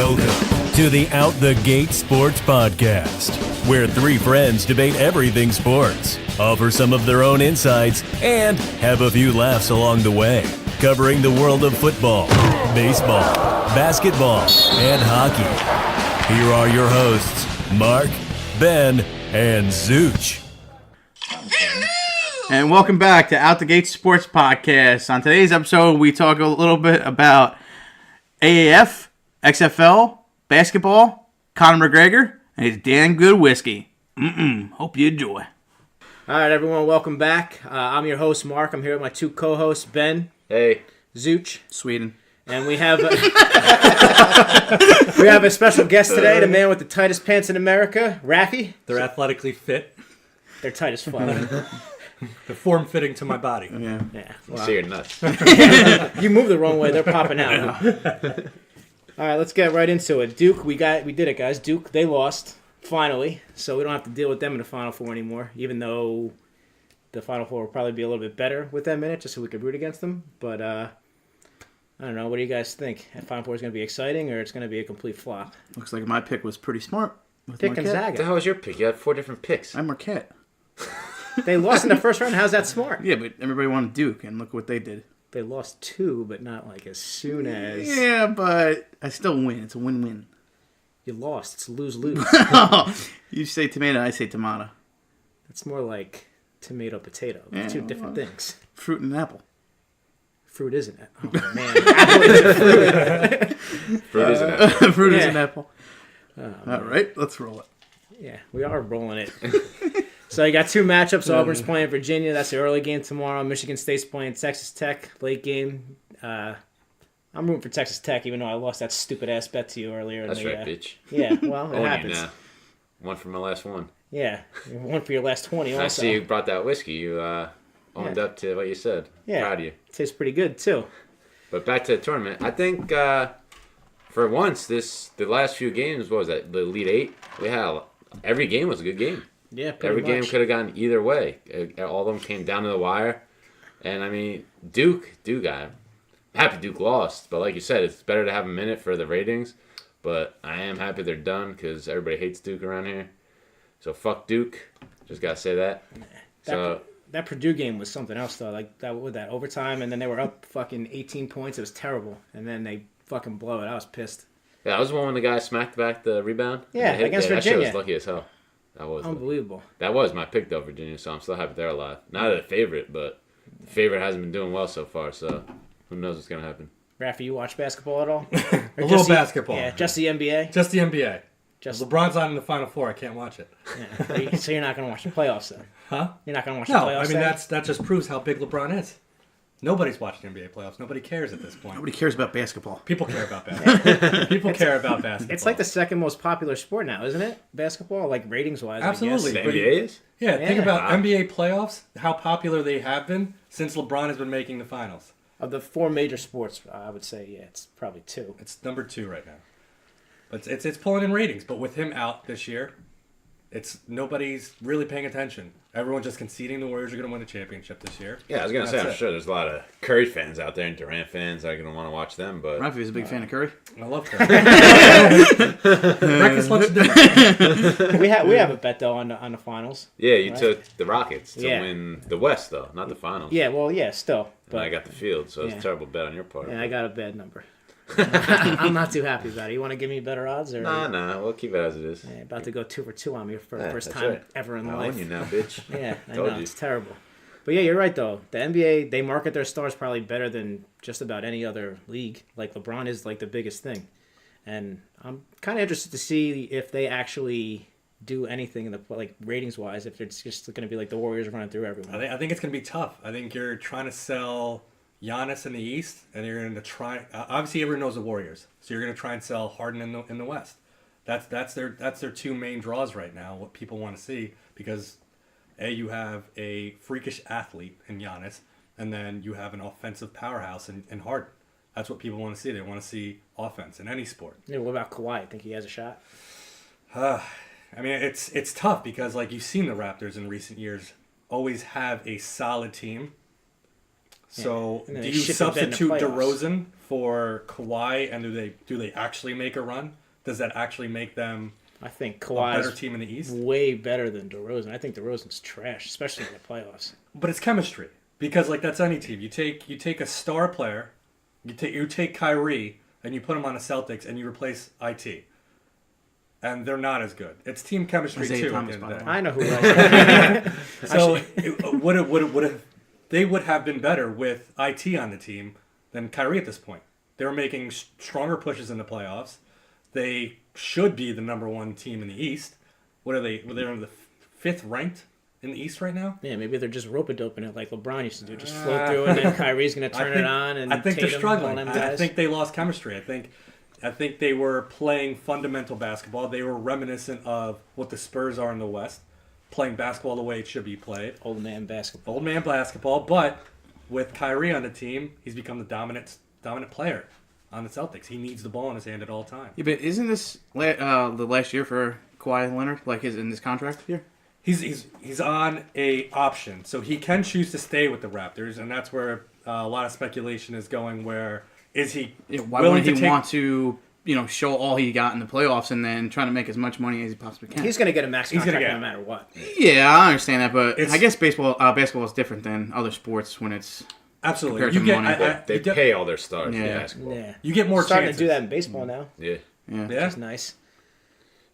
Welcome to the Out the Gate Sports Podcast, where three friends debate everything sports, offer some of their own insights, and have a few laughs along the way, covering the world of football, baseball, basketball, and hockey. Here are your hosts, Mark, Ben, and Zooch. And welcome back to Out the Gate Sports Podcast. On today's episode, we talk a little bit about AAF, XFL, basketball, Conor McGregor, and his damn good whiskey. Hope you enjoy. All right, everyone, welcome back. I'm your host, Mark. I'm here with my two co-hosts, Ben. Hey. Zooch. Sweden. And we have we have a special guest today, the man with the tightest pants in America, Raffey. They're athletically fit. They're tight as fuck. They're form-fitting to my body. Yeah. Wow. See your nuts. You move the wrong way, they're popping out. All right, let's get right into it. Duke, we did it, guys. Duke, they lost, finally, so we don't have to deal with them in the Final Four anymore, even though the Final Four will probably be a little bit better with them in it, just so we could root against them. But, I don't know. What do you guys think? The Final Four is going to be exciting, or it's going to be a complete flop? Looks like my pick was pretty smart. Pick Marquette. Gonzaga. What the hell was your pick? You had 4 different picks. I'm Marquette. They lost in the first round. How's that smart? Yeah, but everybody wanted Duke, and look what they did. They lost 2, but not like as soon as... Yeah, but I still win. It's a win-win. You lost. It's lose-lose. You say tomato, I say tomato. It's more like tomato-potato. They're two different things. Fruit and an apple. Fruit isn't it? Oh, man. Apple is a fruit. Fruit is an apple. Fruit is Yeah. an apple. All right, let's roll it. Yeah, we are rolling it. So you got 2 matchups. Auburn's playing Virginia. That's the early game tomorrow. Michigan State's playing Texas Tech. Late game. I'm rooting for Texas Tech, even though I lost that stupid-ass bet to you earlier. That's right, bitch. Yeah, well, it Own happens. you now. One for my last one. Yeah, one for your last 20 also. I see you brought that whiskey. You owned up to what you said. Yeah. Proud of you. Tastes pretty good, too. But back to the tournament. I think for once, the last few games, what was that? The Elite 8? We had every game was a good game. Yeah, pretty Every much. game could have gone either way. All of them came down to the wire. And, I mean, Duke, I'm happy Duke lost. But like you said, it's better to have them in it for the ratings. But I am happy they're done because everybody hates Duke around here. So fuck Duke. Just got to say that. That Purdue game was something else, though. Like, that with that overtime, and then they were up fucking 18 points. It was terrible. And then they fucking blow it. I was pissed. Yeah, that was one when the guy smacked back the rebound. Yeah, against That shit Virginia. was lucky as hell. That was Unbelievable. That was my pick, though, Virginia, so I'm still happy they're alive. Not a favorite, but the favorite hasn't been doing well so far, so who knows what's going to happen. Raffy, you watch basketball at all? A little basketball. Yeah, just the NBA? Just the NBA. Just LeBron's not in the Final Four. I can't watch it. Yeah. So you're not going to watch the playoffs then? Huh? You're not going to watch No, the playoffs I mean, then? that just proves how big LeBron is. Nobody's watching NBA playoffs. Nobody cares at this point. Nobody cares about basketball. People care about basketball. People care about basketball. It's like the second most popular sport now, isn't it? Basketball, like ratings-wise, Absolutely. I The guess. NBA is? Yeah, think Yeah. about NBA playoffs, how popular they have been since LeBron has been making the finals. Of the 4 major sports, I would say, yeah, it's probably 2. It's number 2 right now. But it's pulling in ratings. But with him out this year, nobody's really paying attention. Everyone's just conceding the Warriors are going to win the championship this year. Yeah, I was going to say, That's I'm it. sure there's a lot of Curry fans out there and Durant fans that are going to want to watch them, but... Raffy is a big fan of Curry. I love Curry. Breakfast, lunch, and dinner. we have a bet, though, on the finals. Yeah, you Right. took the Rockets to Yeah. win the West, though, not the finals. Yeah, well, yeah, still. And But I got the field, so it's Yeah. a terrible bet on your part. yeah, I got a bad number. I'm not too happy about it. You want to give me better odds? Or Nah, we'll keep it as it is. Yeah, about to go 2 for 2 on me for the Yeah, first that's time right. ever in I life. own you now, bitch. Yeah, I Told know. you. It's terrible. But yeah, you're right, though. The NBA, they market their stars probably better than just about any other league. Like, LeBron is, like, the biggest thing. And I'm kind of interested to see if they actually do anything in the, like, ratings-wise, if it's just going to be like the Warriors running through everyone. I think it's going to be tough. I think you're trying to sell Giannis in the East, and you're going to try. Obviously, everyone knows the Warriors, so you're going to try and sell Harden in the West. That's their 2 main draws right now. What people want to see, because you have a freakish athlete in Giannis, and then you have an offensive powerhouse in Harden. That's what people want to see. They want to see offense in any sport. Yeah, what about Kawhi? Think he has a shot? I mean, it's tough because, like, you've seen the Raptors in recent years always have a solid team. So And then do they you ship it in the substitute playoffs. DeRozan for Kawhi, and do they actually make a run? Does that actually make them I think a better Kawhi's team in the East? way better than DeRozan. I think DeRozan's trash, especially in the playoffs. But it's chemistry, because like that's any team. You take a star player, you take Kyrie and you put him on the Celtics and you replace IT, and they're not as good. It's team chemistry Isaiah too. Thomas, at the by end the of way. I know who. So they would have been better with IT on the team than Kyrie at this point. They were making stronger pushes in the playoffs. They should be the number one team in the East. What are they? Well, they're the 5th ranked in the East right now. Yeah, maybe they're just rope-a-doping it like LeBron used to do. Just float through it, and then Kyrie's going to turn it on. And I think Tatum, they're struggling. all them I guys. think they lost chemistry. I think they were playing fundamental basketball. They were reminiscent of what the Spurs are in the West, playing basketball the way it should be played. Old man basketball. Old man basketball, but with Kyrie on the team, he's become the dominant player on the Celtics. He needs the ball in his hand at all times. Yeah, but isn't this the last year for Kawhi Leonard? Like, in this contract here? He's on a option, so he can choose to stay with the Raptors, and that's where a lot of speculation is going. Where is he? Why willing wouldn't he to want to, show all he got in the playoffs and then try to make as much money as he possibly can? He's going to get a max He's gonna contract get no it. matter what. Yeah, I understand that, but It's- I guess basketball is different than other sports when it's Absolutely, compared you to get money. They pay all their stars in Yeah. basketball. Yeah. you get more Starting chances. to do that in baseball now. Yeah. yeah. Yeah, It's nice.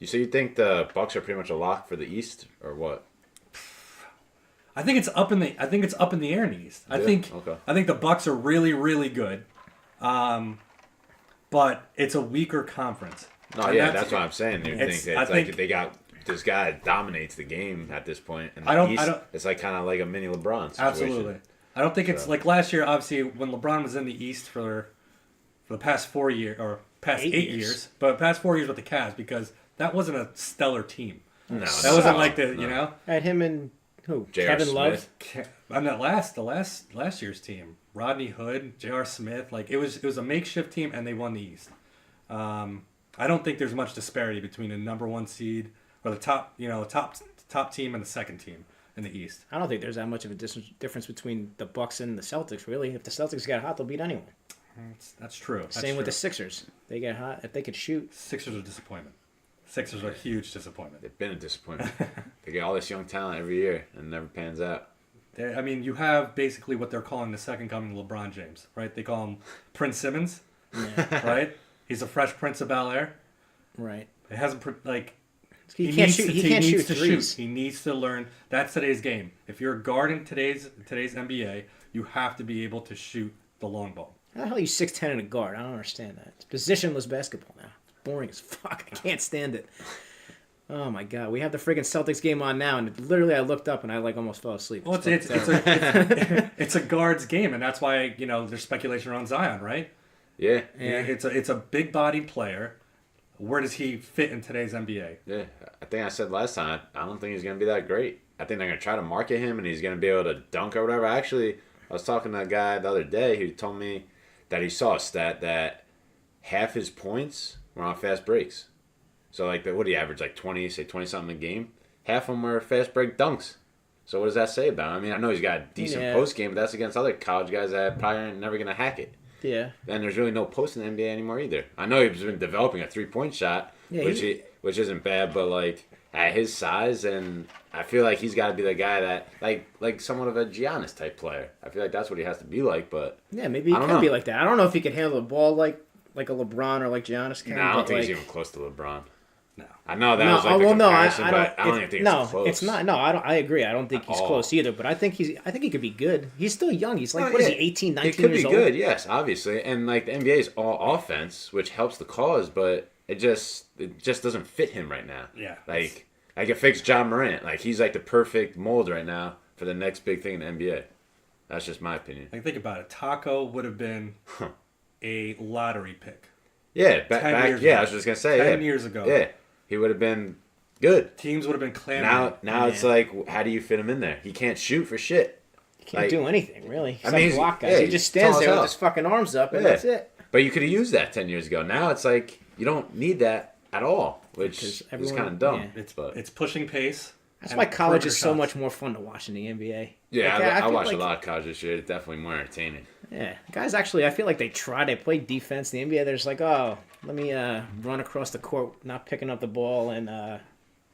So you think the Bucks are pretty much a lock for the East, or what? I think it's up in the air in the East. I Yeah? think Okay. the Bucks are really really good, but it's a weaker conference. No, And yeah, that's what I'm saying. You it's- think I it's like think- they got this guy that dominates the game at this point, and the I don't- East, I don't- it's like kind of like a mini LeBron situation. Absolutely. I don't think it's So- like last year. Obviously, when LeBron was in the East for the past 4 years or past 8 8 years. years, but past 4 years with the Cavs, because that wasn't a stellar team. No, That wasn't like the no. I had him and who? J.R. Kevin Love. Smith. On that last year's team, Rodney Hood, J.R. Smith, like it was a makeshift team, and they won the East. I don't think there's much disparity between the number 1 seed or the top team and the second team in the East. I don't think there's that much of a difference between the Bucks and the Celtics, really. If the Celtics get hot, they'll beat anyone. That's true. Same with the Sixers. They get hot. If they could shoot. Sixers are a disappointment. Sixers are a huge disappointment. They've been a disappointment. They get all this young talent every year and it never pans out. I mean, you have basically what they're calling the second coming of LeBron James, right? They call him Prince Simmons, right? He's a fresh Prince of Bel-Air. Right. It hasn't He can't shoot. He can't shoot to threes. He needs to learn. That's today's game. If you're a guard in today's NBA, you have to be able to shoot the long ball. How the hell are you 6'10" and a guard? I don't understand that. It's positionless basketball now. It's boring as fuck. I can't stand it. Oh my god, we have the friggin' Celtics game on now, and literally I looked up and I almost fell asleep. Well, it's a guard's game, and that's why there's speculation around Zion, right? Yeah. It's a big bodied player. Where does he fit in today's NBA? Yeah. I think I said last time, I don't think he's going to be that great. I think they're going to try to market him and he's going to be able to dunk or whatever. Actually, I was talking to a guy the other day who told me that he saw a stat that half his points were on fast breaks. So, what did he average? 20-something a game? Half of them were fast break dunks. So, what does that say about him? I mean, I know he's got a decent post game, but that's against other college guys that probably are never going to hack it. Yeah. Then there's really no post in the NBA anymore either. I know he's been developing a 3-point shot, which isn't bad, but at his size, and I feel like he's got to be the guy that like somewhat of a Giannis type player. I feel like that's what he has to be like, but Yeah, maybe he could be like that. I don't know if he could handle the ball like a LeBron or like Giannis can. no, I don't but think he's even close to LeBron. No. I know that was the comparison, I but I don't even think it's close. it's not. No, I agree. I don't think he's close either. But I think he could be good. He's still young. He's what is he, 18, 19 It could years be old? good, yes, obviously. And the NBA is all offense, which helps the cause, but it just doesn't fit him right now. Yeah. Like it fits John Morant. He's the perfect mold right now for the next big thing in the NBA. That's just my opinion. Think about it. Taco would have been a lottery pick. Yeah, 10 back. years Yeah, ago. I was just gonna say. 10 yeah. years ago. Yeah, he would have been good. Teams would have been clamoring. Now it's how do you fit him in there? He can't shoot for shit. He can't do anything really. Except he's- block guys. yeah, he just he's stands tall as there with hell. his fucking arms up, and Yeah. that's it. But you could have used that 10 years ago. Now it's you don't need that at all, which Because is everyone- kind of dumb. yeah. It's pushing pace. That's and why college perimeter is so shots. much more fun to watch than the NBA. Yeah, Like, I feel watched like- a lot of college this year. It's definitely more entertaining. Yeah, guys. Actually, I feel like they play defense. The NBA, they're just like, oh, let me run across the court, not picking up the ball, and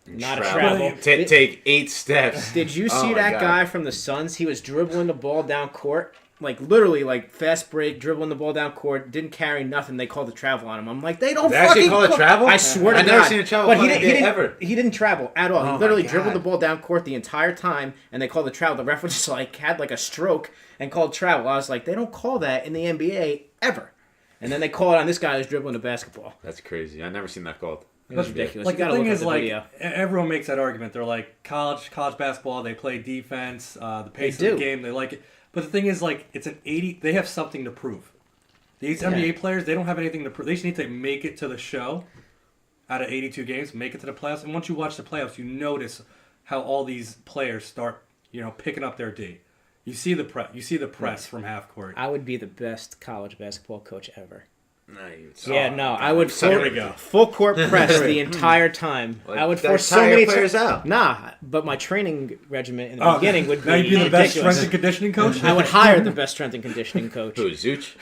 not a travel. Take 8 steps. Did you Oh see my that God. guy from the Suns? He was dribbling the ball down court, like literally, like fast break, dribbling the ball down court. Didn't carry nothing. They called the travel on him. I'm like, they don't They actually fucking call it travel? I swear to I've God. never seen a travel But call he in the didn't NBA ever. He didn't travel at all. Oh He my literally God. dribbled the ball down court the entire time, and they called the travel. The ref was just like had like a stroke and called travel. I was like, they don't call that in the NBA ever. And then they call it on this guy who's dribbling the basketball. That's crazy. I've never seen that called. It was ridiculous. Like You gotta the thing look is, at the like video. everyone makes that argument. They're like college basketball. They play defense. The pace They of the do. game. They like it. But the thing is, like it's an 80. They have something to prove. These NBA players, they don't have anything to prove. They just need to make it to the show. Out of 82 games, make it to the playoffs. And once you watch the playoffs, you notice how all these players start, picking up their D. You see the press from half court. I would be the best college basketball coach ever. Nice. Yeah, no, I would So here we go. full court press the entire time. Like, I would that force so tire many players out. Nah, but my training regimen in the beginning would be now you'd be the best ridiculous. strength and conditioning coach. I would hire the best strength and conditioning coach Who, Zooch?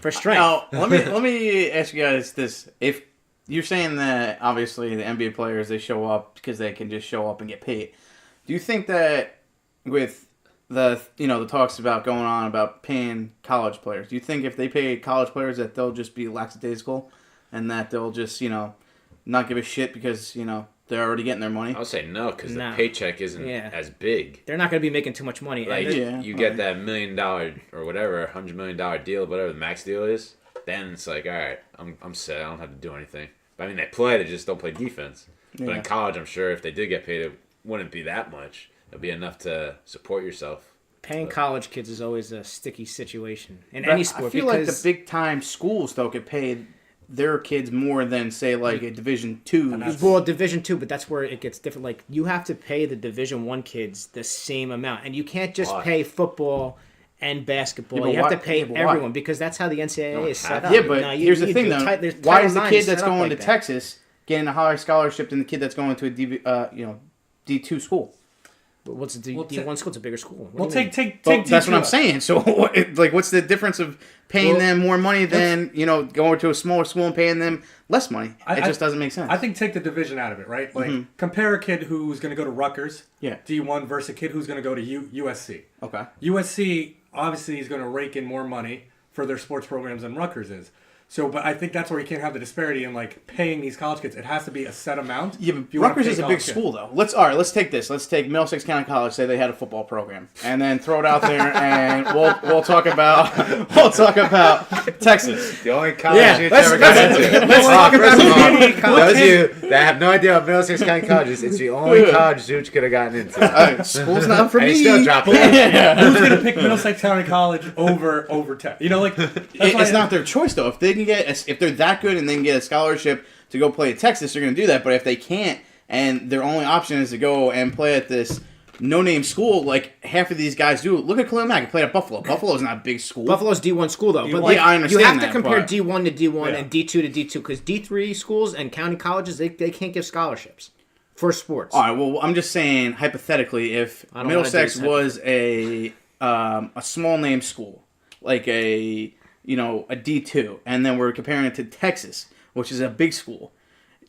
for strength. Now, let me ask you guys this: if you're saying that obviously the NBA players they show up because they can just show up and get paid, do you think that with the talks about going on about paying college players, do you think if they pay college players that they'll just be lackadaisical and that they'll just not give a shit because they're already getting their money? I would say no, because No. the paycheck isn't Yeah. as big. They're not going to be making too much money. Like, And Yeah. you get that $1 million or whatever, $100 million deal, whatever the max deal is, then it's like, all right, I'm set. I don't have to do anything. But I mean, they play, they just don't play defense. But Yeah. in college, I'm sure if they did get paid, it wouldn't be that much. It'd be enough to support yourself. Paying college kids is always a sticky situation in But any sport. I feel like the because big time schools though get paid their kids more than say like a Division II. Well, Division II, but that's where it gets different. Like you have to pay the Division I kids the same amount, and you can't just Why? pay football and basketball. Yeah, but you have why- to pay yeah, but why? everyone because that's how the NCAA is set up. Yeah, but No, you- here's the you thing do though: there's why Title is the IX kid set that's up going like to that. Texas getting a higher scholarship than the kid that's going to a D2 school? But what's the Well, D1 school? It's a bigger school. What Well, do you mean? take Well, that's what I'm D2. saying. So, what's the difference of paying them more money than going to a smaller school and paying them less money? It just doesn't make sense. I think take the division out of it, right? Like compare a kid who's going to go to Rutgers, Yeah. D1, versus a kid who's going to go to USC. Okay. USC obviously is going to rake in more money for their sports programs than Rutgers is. So, but I think that's where you can't have the disparity in like paying these college kids. It has to be a set amount. Yeah, but if you wanna Rutgers pay is a big college kids. school, though. Let's take this. Let's take Middlesex County College. Say they had a football program, and then throw it out there, and we'll talk about Texas. The only college Yeah, you let's- ever got let's- into. let's talk First about of all, community college. those of you that have no idea what Middlesex County College is, it's the only college Zooch could have gotten into. School's not for And me. he still dropped out. Who's going to pick Middlesex County College over Tech? Like It's not their choice though. If they can if they're that good and they can get a scholarship to go play at Texas, they're going to do that. But if they can't, and their only option is to go and play at this no-name school, like half of these guys do. Look at Khalil Mack. He played at Buffalo. Buffalo's not a big school. Buffalo's D1 school though, but D1. like, Yeah, I understand you have to that, compare but- D1 to D1 Yeah. and D2 to D2 because D3 schools and county colleges they can't give scholarships for sports. All right. Well, I'm just saying hypothetically, if I don't Middlesex wanna do was a small name school, like a D2, and then we're comparing it to Texas, which is a big school.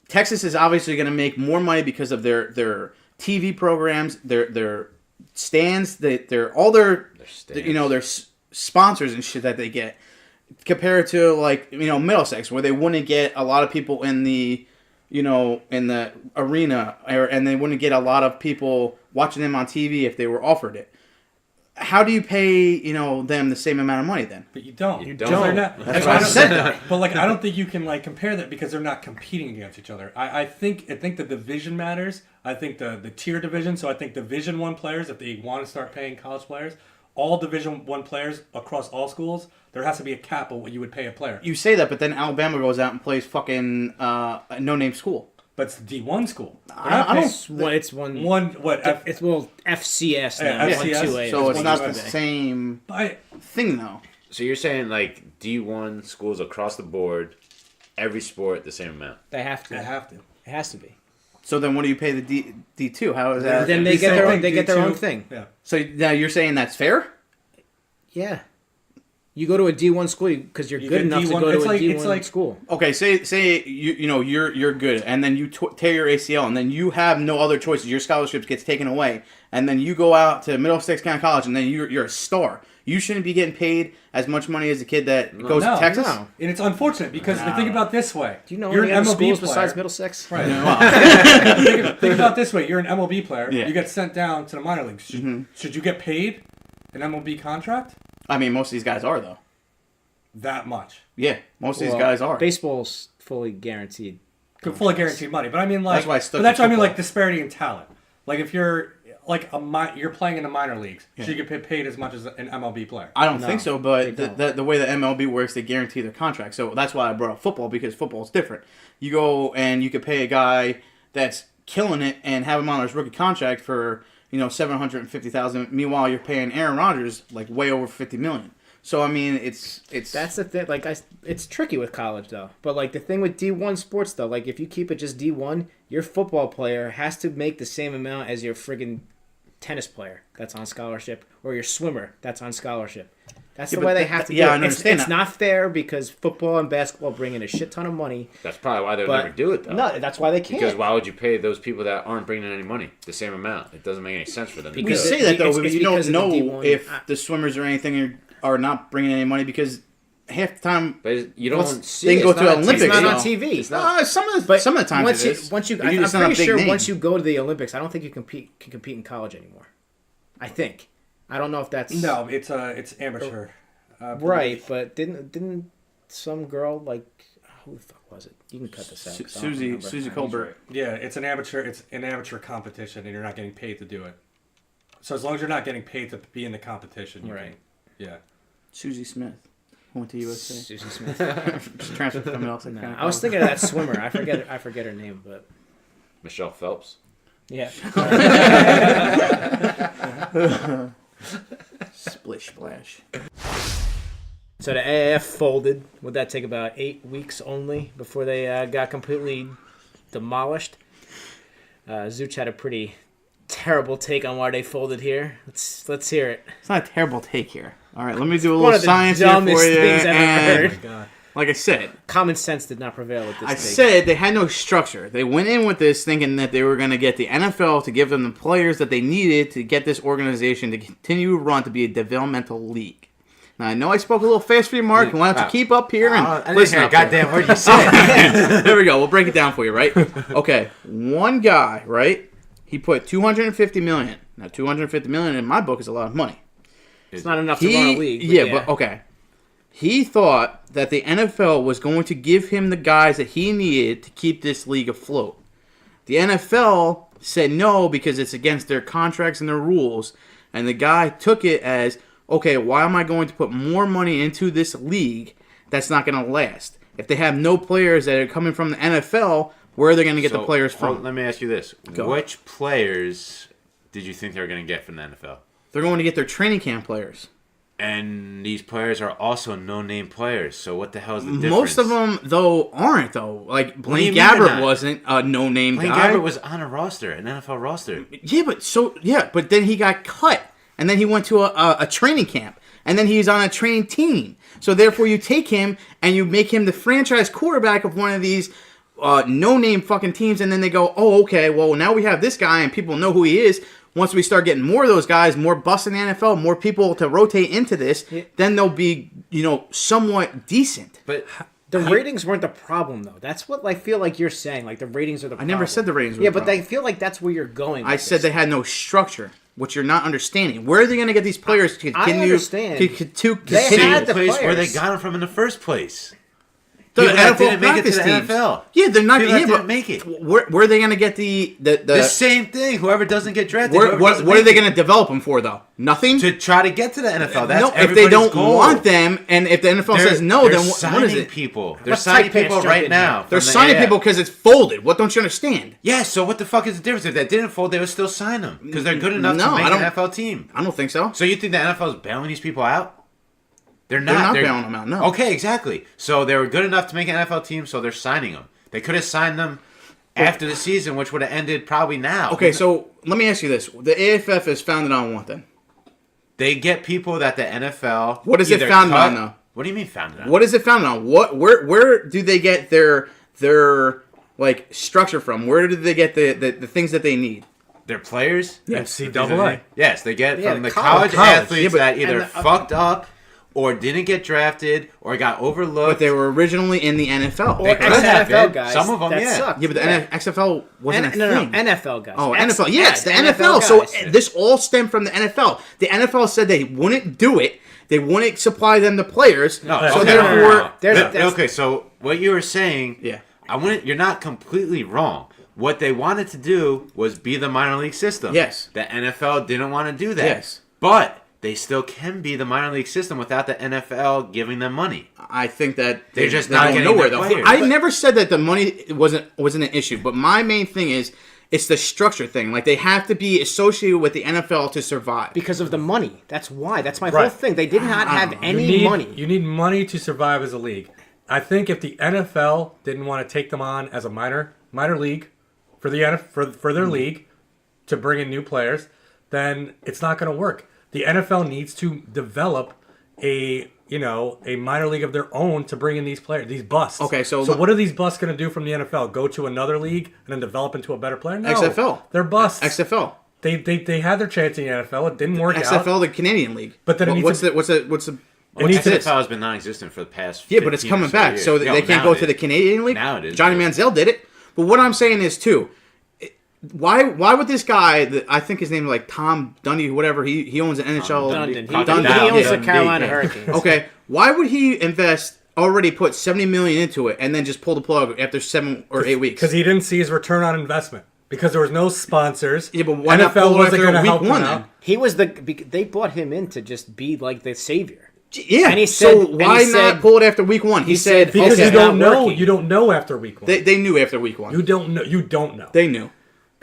Texas is obviously going to make more money because of their TV programs, their stands, their all their stands. their sponsors and shit that they get. Compared to Middlesex, where they wouldn't get a lot of people in the in the arena, and they wouldn't get a lot of people watching them on TV if they were offered it. How do you pay them the same amount of money then? But you don't. You don't. They're not- That's what I said. But I don't think you can compare that because they're not competing against each other. I think the division matters. I think the tier division. So I think Division I players, if they want to start paying college players, all Division I players across all schools, there has to be a cap of what you would pay a player. You say that, but then Alabama goes out and plays fucking a no-name school. But it's the D1 school. I don't. It's one. It's FCS Yeah, now. FCS. 1-2A. So it's not the 1-2A. same thing, though. So you're saying like D1 schools across the board, every sport the same amount? They have to. They have to. It has to be. So then, what do you pay the D2? How is that? Then they get their own thing. Yeah. So now you're saying that's fair? Yeah. You go to a D1 school because you're You good get enough to D1 go to it's a like- D1 it's like- school. Okay, say you're good, and then you tear your ACL, and then you have no other choices. Your scholarship gets taken away, and then you go out to Middlesex County College, and then you're a star. You shouldn't be getting paid as much money as a kid that goes to Texas. No. And it's unfortunate because think about it this way. Do you know you're any an other MLB schools player. besides Middlesex? Right. think about it this way. You're an MLB player. Yeah. You get sent down to the minor leagues. Should you get paid an MLB contract? I mean, most of these guys are though. That much. Yeah, most of these Well, guys are. Baseball's fully guaranteed. Fully guaranteed money. But I mean, like, That's why I stuck but that's with what I mean, football. like disparity in talent. Like if you're like you're playing in the minor leagues, should you get paid as much as an MLB player? I don't No, think so, they but don't. the way the MLB works, they guarantee their contract. So that's why I brought up football, because football is different. You go and you could pay a guy that's killing it and have him on his rookie contract for $750,000. Meanwhile, you're paying Aaron Rodgers like way over $50 million. So I mean, it's That's the thing. Like, it's tricky with college though. But like the thing with D1 sports though, like if you keep it just D1, your football player has to make the same amount as your friggin' tennis player that's on scholarship, or your swimmer that's on scholarship. That's Yeah, the but way they that- have to yeah, do I it. understand It's that. not fair because football and basketball bring in a shit ton of money. That's probably why they would But never do it, though. no, that's why they can't. Because why would you pay those people that aren't bringing in any money the same amount? It doesn't make any sense for them. to we do Because it. say that though, it's- but it's you don't because of the know D1. if the swimmers or anything are not bringing any money, because half the time But you don't Once see they it. go It's to not Olympics, it's not you on know. TV. It's not. some of the times once it you, is. once you, But you're I'm just not a pretty big sure name. once you go to the Olympics, I don't think you can compete in college anymore. I think. I don't know if that's No, it's amateur. right, but didn't some girl like who the fuck was it? You can cut this out. 'cause I don't remember. Susie Colbert. Yeah, it's an amateur competition, and you're not getting paid to do it. So as long as you're not getting paid to be in the competition, you Right. can, yeah. Susie Smith went to USC. Susie Smith. Just transferred from Middlesex No, County I was College. thinking of that swimmer. I forget her name, but Michelle Phelps. yeah. Splish splash. So the AAF folded. Would that take about 8 weeks only before they got completely demolished? Zuch had a pretty terrible take on why they folded here. Let's hear it. It's not a terrible take here. All right, let me do a One little of the science here dumbest for you. things I've ever And heard. God. like I said, Common sense did not prevail with this I take. said they had no structure. They went in with this thinking that they were going to get the NFL to give them the players that they needed to get this organization to continue to run to be a developmental league. Now, I know I spoke a little fast for you, Mark. I want to keep up here and listen up. goddamn word you said. There we go. We'll break it down for you, right? Okay, one guy, right? He put $250 million. Now, $250 million in my book is a lot of money. It's not enough to run a league. Yeah, but okay. He thought that the NFL was going to give him the guys that he needed to keep this league afloat. The NFL said no because it's against their contracts and their rules, and the guy took it as, okay, why am I going to put more money into this league that's not going to last? If they have no players that are coming from the NFL, where are they going to get the players from? Let me ask you this. Go. Which players did you think they were going to get from the NFL? They're going to get their training camp players. And these players are also no-name players, so what the hell is the difference? Most of them, though, aren't, though. Like, do Blaine you mean they're Gabbert not? wasn't a no-name Blaine guy. Gabbert was on a roster, an NFL roster. Yeah, but then he got cut, and then he went to a training camp, and then he's on a training team. So therefore, you take him and you make him the franchise quarterback of one of these no-name fucking teams, and then they go, oh, okay, well, now we have this guy, and people know who he is. Once we start getting more of those guys, more busts in the NFL, more people to rotate into this, then they'll be, somewhat decent. But the ratings weren't the problem, though. That's what I feel like you're saying. Like the ratings are the problem. I never said the ratings were Yeah, the but problem. I feel like that's where you're going. I with said this. they had no structure, which you're not understanding. Where are they going to get these players to continue? understand. To They continue? had the place where they players. got them from in the first place. The People that NFL didn't make it to practice the teams. NFL. Yeah, they're not. People that Yeah, didn't but make it. Where are they going to get the The same thing. Whoever doesn't get drafted, What whoever doesn't are they make going to develop them for, though? Nothing. to try to get to the NFL? That's No, if they everybody's don't goal. want them, and if the NFL says no, they're then what signing is it? people. They're Let's signing type pants people jump right in now. here. They're from the signing AF. people because it's folded. What don't you understand? Yeah, so what the fuck is the difference? If that didn't fold, they would still sign them because they're good enough No, to make I an don't- NFL team. I don't think so. So you think the NFL is bailing these people out? They're They're not. not bailing them out, no. Okay, exactly. So they were good enough to make an NFL team, so they're signing them. They could have signed them after the season, which would have ended probably now. Okay, so let me ask you this: the AFF is founded on what then? They get people that the NFL. What is it either founded cut- on though? What do you mean founded on? What is it founded on? Where do they get their like structure from? Where do they get the things that they need? Their players? NCAA. Yes, they get Yeah, from the college. college athletes Yeah, but- that either and the- fucked up or didn't get drafted or got overlooked. But they were originally in the NFL. Or could have XFL been. guys. Some of them, that yeah. sucked. Yeah, but the XFL wasn't a thing. No, NFL guys. Oh, NFL. Yes, the NFL. guys. So this all stemmed from the NFL. The NFL said they wouldn't do it. They wouldn't supply them the players. No, so okay, therefore, okay, so what you were saying, Yeah. you're not completely wrong. What they wanted to do was be the minor league system. Yes. The NFL didn't want to do that. Yes. But they still can be the minor league system without the NFL giving them money. I think that They're just they not don't getting know where their though. players. I never said that the money wasn't an issue, but my main thing is it's the structure thing. Like they have to be associated with the NFL to survive. Because of the money. That's why. That's my whole Right. thing. They did not have any You money. need money to survive as a league. I think if the NFL didn't want to take them on as a minor league for their league to bring in new players, then it's not going to work. The NFL needs to develop a minor league of their own to bring in these players, these busts. Okay, so what are these busts going to do from the NFL? Go to another league and then develop into a better player? No, XFL. they're busts. XFL. They had their chance in the NFL. It didn't work out. XFL, the Canadian League. But then it needs what's to- the Well, needs to- XFL has been non-existent for the past yeah, but it's 15 coming or back, years. so they can't now go it to the is. Canadian League. Now it is. Johnny Manziel did it, but what I'm saying is too. Why would this guy? I think his name is like Tom Dundee, whatever. He owns an NHL. Dundon. Dundon, He owns yeah. the Carolina Yeah. Hurricanes. Okay, why would he invest? Already put $70 million into it, and then just pull the plug after 7 or 8 weeks. Because he didn't see his return on investment. Because there was no sponsors. Yeah, but why not pull it wasn't after going to week help him one out. then? He was they brought him in to just be like the savior. Yeah, And he so said- and why he said- not pull it after week one? He said Because okay, you don't not know. working. You don't know after week one. they knew after week one. You don't know. You don't know. They knew.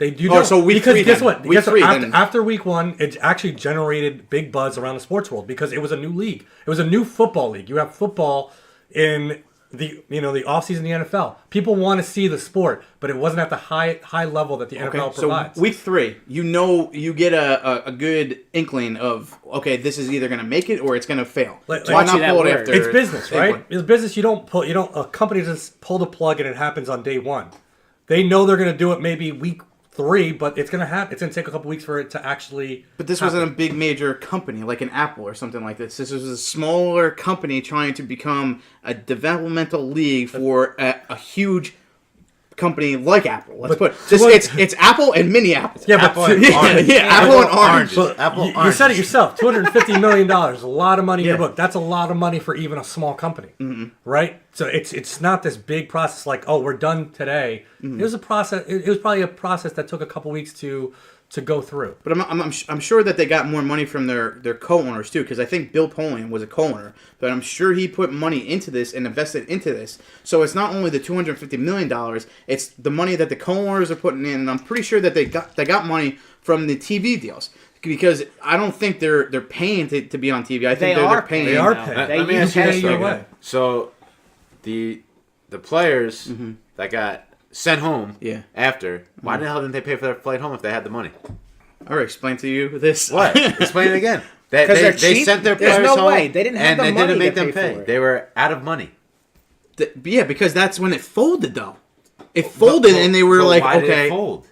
You Oh, don't. so week because three guess then. what? Week Guess what? three After, then. after week one, it actually generated big buzz around the sports world because it was a new league. It was a new football league. You have football in the offseason in the NFL. People want to see the sport, but it wasn't at the high level that the NFL So provides. week 3, you get a good inkling of okay, this is either going to make it or it's going to fail. Like- Why like- not pull it that after? It's business, day right? one? It's business. A company doesn't pull the plug and it happens on day one. They know they're going to do it maybe week 3, but it's going to happen. It's going to take a couple weeks for it to actually. But this wasn't a big major company like an Apple or something like this. This was a smaller company trying to become a developmental league for a huge company like Apple. Let's put it's Apple and mini Apple. Yeah, but Apple and yeah, orange. yeah, Apple and orange. But Apple you orange. said it yourself. $250 million, a lot of money in your Yeah. book. That's a lot of money for even a small company, right? So it's not this big process like, oh, we're done today. It was a process. It was probably a process that took a couple weeks to go through. But I'm sure that they got more money from their co-owners too, because I think Bill Polian was a co-owner. But I'm sure he put money into this and invested into this. So it's not only the $250 million; it's the money that the co-owners are putting in. And I'm pretty sure that they got money from the TV deals, because I don't think they're paying to be on TV. I think they're paying. They are now. paying. They Let me use ask you cash this, flow. your though. way. So the players that got sent home Yeah. after, why the hell didn't they pay for their flight home if they had the money? I already explained to you this. What? Explain it again. They 'Cause they're they cheap. sent their There's players no home, way. They didn't have and the they money didn't make to them pay pay. for it. They were out of money. Yeah, because that's when it folded, though. It folded, and they were So like, why did okay. it fold?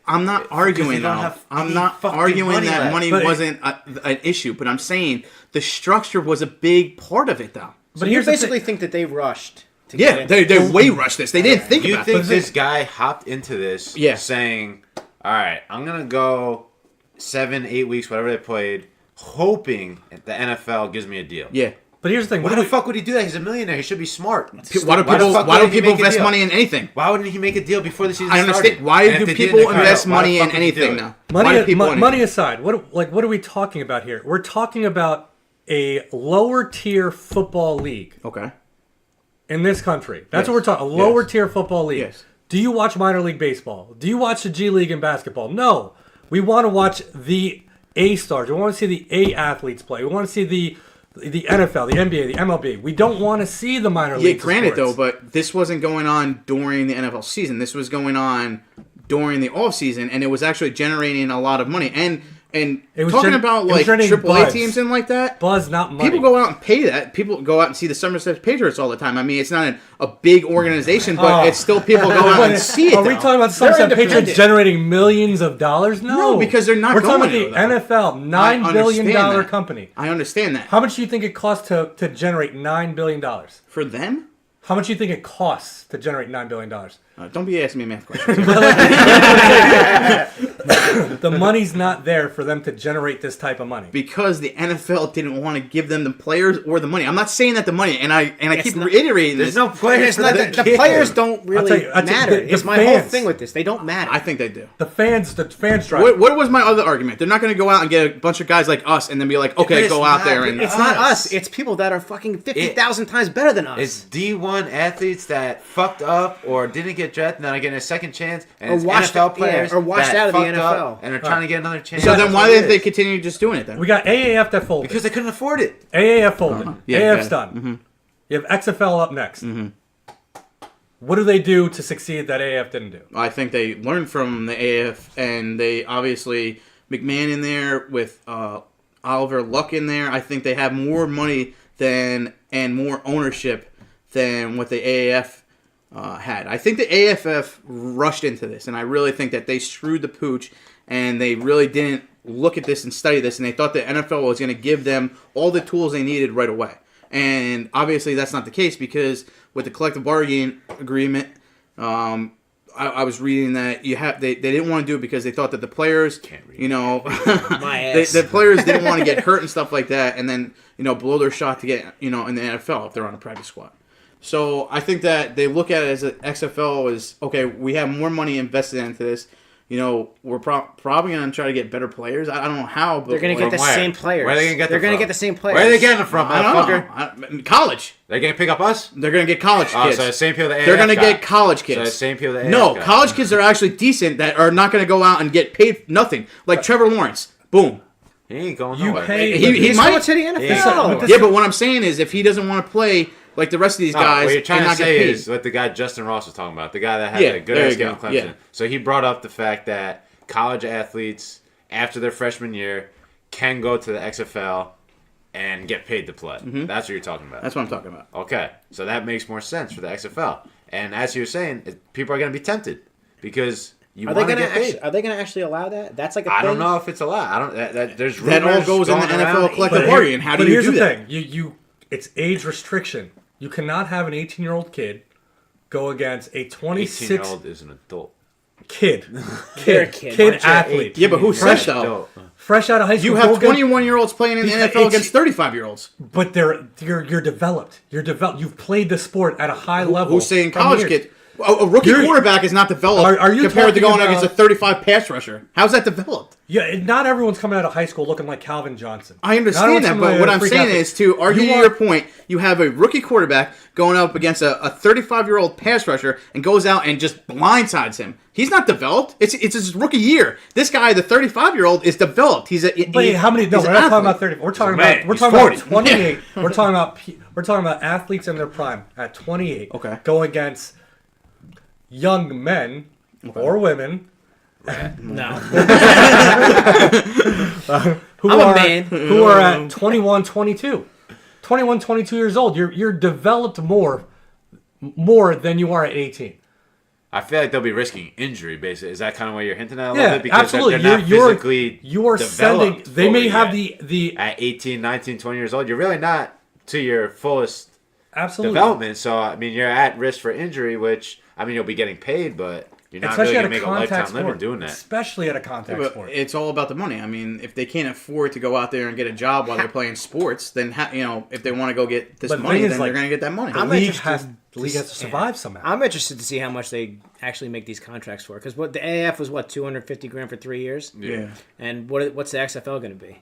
I'm not arguing they don't now. have I'm any not fucking arguing money that left. money But wasn't an issue, but I'm saying the structure was a big part of it, though. So But you here's the basically thing. think that they rushed to Yeah, get they way rushed this. They didn't think You about think it. this guy hopped into this Yeah. saying, all right, I'm going to go 7-8 weeks, whatever they played, hoping the NFL gives me a deal. Yeah. But here's the thing. Why the fuck would he do that? He's a millionaire. He should be smart. Why the don't fuck why don't wouldn't he people make a invest deal? money in anything? Why wouldn't he make a deal before the season I understand. started? Why And do if they people didn't, they invest why the money fuck in would he do anything it? now? Why do people Money aside, what are we talking about here? We're talking about a lower tier football league Okay. in this country. That's Yes. what we're talking. A lower Yes. tier football league. Yes. Do you watch minor league baseball? Do you watch the G League in basketball? No. We want to watch the A stars. We want to see the A athletes play. We want to see the NFL, the NBA, the MLB. We don't want to see the minor leagues. Yeah, granted sports. though, but this wasn't going on during the NFL season. This was going on during the off season, and it was actually generating a lot of money. And It was talking gen- about it was like generating AAA buzz. teams and like that, Buzz, not money. people go out and pay that. People go out and see the Somerset Patriots all the time. I mean, it's not a big organization, but it's still people go out and see it. Are we though. talking about Somerset Patriots independent. generating millions of dollars? No, because they're not We're talking going about the anywhere, NFL, $9 billion understand that. company. I understand that. How much do you think it costs to generate $9 billion? For them? How much do you think it costs to generate $9 billion? Don't be asking me math questions. The money's not there for them to generate this type of money. Because the NFL didn't want to give them the players or the money. I'm not saying that the money, and I keep not- reiterating There's this. no players. It's not the players don't really tell you, matter. the It's my whole fans. thing with this. They don't matter. I think they do. The fans drive. What was my other argument? They're not going to go out and get a bunch of guys like us and then be like, okay, It's go out not- there and. It's not us. It's people that are fucking 50,000 times better than us. It's D1 athletes that fucked up or didn't get drafted and then are getting a second chance, and Or it's washed- NFL players yeah, or washed that out of the fucked up NFL. and are trying to get another chance. So then That's why what it didn't they is. continue just doing it then? We got AAF that folded. Because they couldn't afford it. AAF folded. Yeah, AAF's got it. done. You have XFL up next. What do they do to succeed that AAF didn't do? I think they learned from the AF, and they obviously McMahon in there with Oliver Luck in there. I think they have more money and more ownership than what the AAF had. I think the AFF rushed into this, and I really think that they screwed the pooch, and they really didn't look at this and study this, and they thought the NFL was going to give them all the tools they needed right away. And obviously that's not the case, because with the collective bargaining agreement, I was reading that they didn't want to do it because they thought that the players, My ass. the players didn't want to get hurt and stuff like that, and then blow their shot to get in the NFL if they're on a practice squad. So I think that they look at it as an XFL as, okay, we have more money invested into this. We're probably going to try to get better players. I don't know how, but They're going to get the where? same players. Where are they gonna get They're them going to from? get the same players. Where are they getting them from, I motherfucker? don't know. College. They're going to pick up us? They're going to get college Oh, kids. so the same people the AAF They're going to got. get college kids. So the same people the AAF No, got. college kids are actually decent that are not going to go out and get paid nothing. Like Trevor Lawrence. Boom. He ain't going You nowhere. pay- He He's might. going to the NFL. But Yeah, but what I'm saying is if he doesn't want to play like the rest of these No, guys, what you're trying and to not get say paid. is what the guy Justin Ross was talking about. The guy that had Yeah, a good there ass you game in go, Clemson. yeah. So he brought up the fact that college athletes, after their freshman year, can go to the XFL and get paid to play. That's what you're talking about. That's what I'm talking about. Okay, so that makes more sense for the XFL. And as you were saying, people are going to be tempted because you Are they want to going get to paid. are they going to actually allow that? That's like a I thing. don't know if it's allowed. I don't. There's That all rumors goes in the going NFL around. collective bargaining. How do But you here's do the that? thing. It's age restriction. You cannot have an 18-year-old kid go against a 26 18-year-old is an adult. kid. They're a kid. athlete. Yeah, but who says fresh, though? fresh out of high school. You go have against- 21-year-olds playing in the Because NFL it's- against 35-year-olds. But you're developed. You're developed. You've played the sport at a high level. Who's saying for college years. kid? A rookie You're- quarterback is not developed Are you compared to talking going against a about- 35 pass rusher. How's that developed? Yeah, not everyone's coming out of high school looking like Calvin Johnson. I Not understand everyone's that, coming but out what of I'm freak saying athlete. is, to argue You your want- point, you have a rookie quarterback going up against a 35-year-old pass rusher and goes out and just blindsides him. He's not developed. It's his rookie year. This guy, the 35-year-old, is developed. But how many? No, he's we're an not talking athlete. about 30. We're talking man, about we're he's talking 40. about 28. We're talking about athletes in their prime at 28. Okay. Going against young men or women No. who I'm a are man. who are at 21, 22. 21, 22 years old. You're developed more than you are at 18. I feel like they'll be risking injury. Basically, is that kind of what you're hinting at? A little Yeah, bit? Because absolutely. They're not physically you're sending. developed They may fully have yet. the At 18, 19, 20 years old, you're really not to your fullest absolutely development. So I mean, you're at risk for injury, which I mean, you'll be getting paid, but you're not especially really at gonna a make a lifetime contact living sport. doing that. Especially at a contact But sport. it's all about the money. I mean, if they can't afford to go out there and get a job while they're playing sports, then if they want to go get this But the money, thing is, then like, they're going to get that money. The I'm league interested has to survive somehow. I'm interested to see how much they actually make these contracts for. Because what the AAF was $250,000 for 3 years, Yeah. and what's the XFL going to be?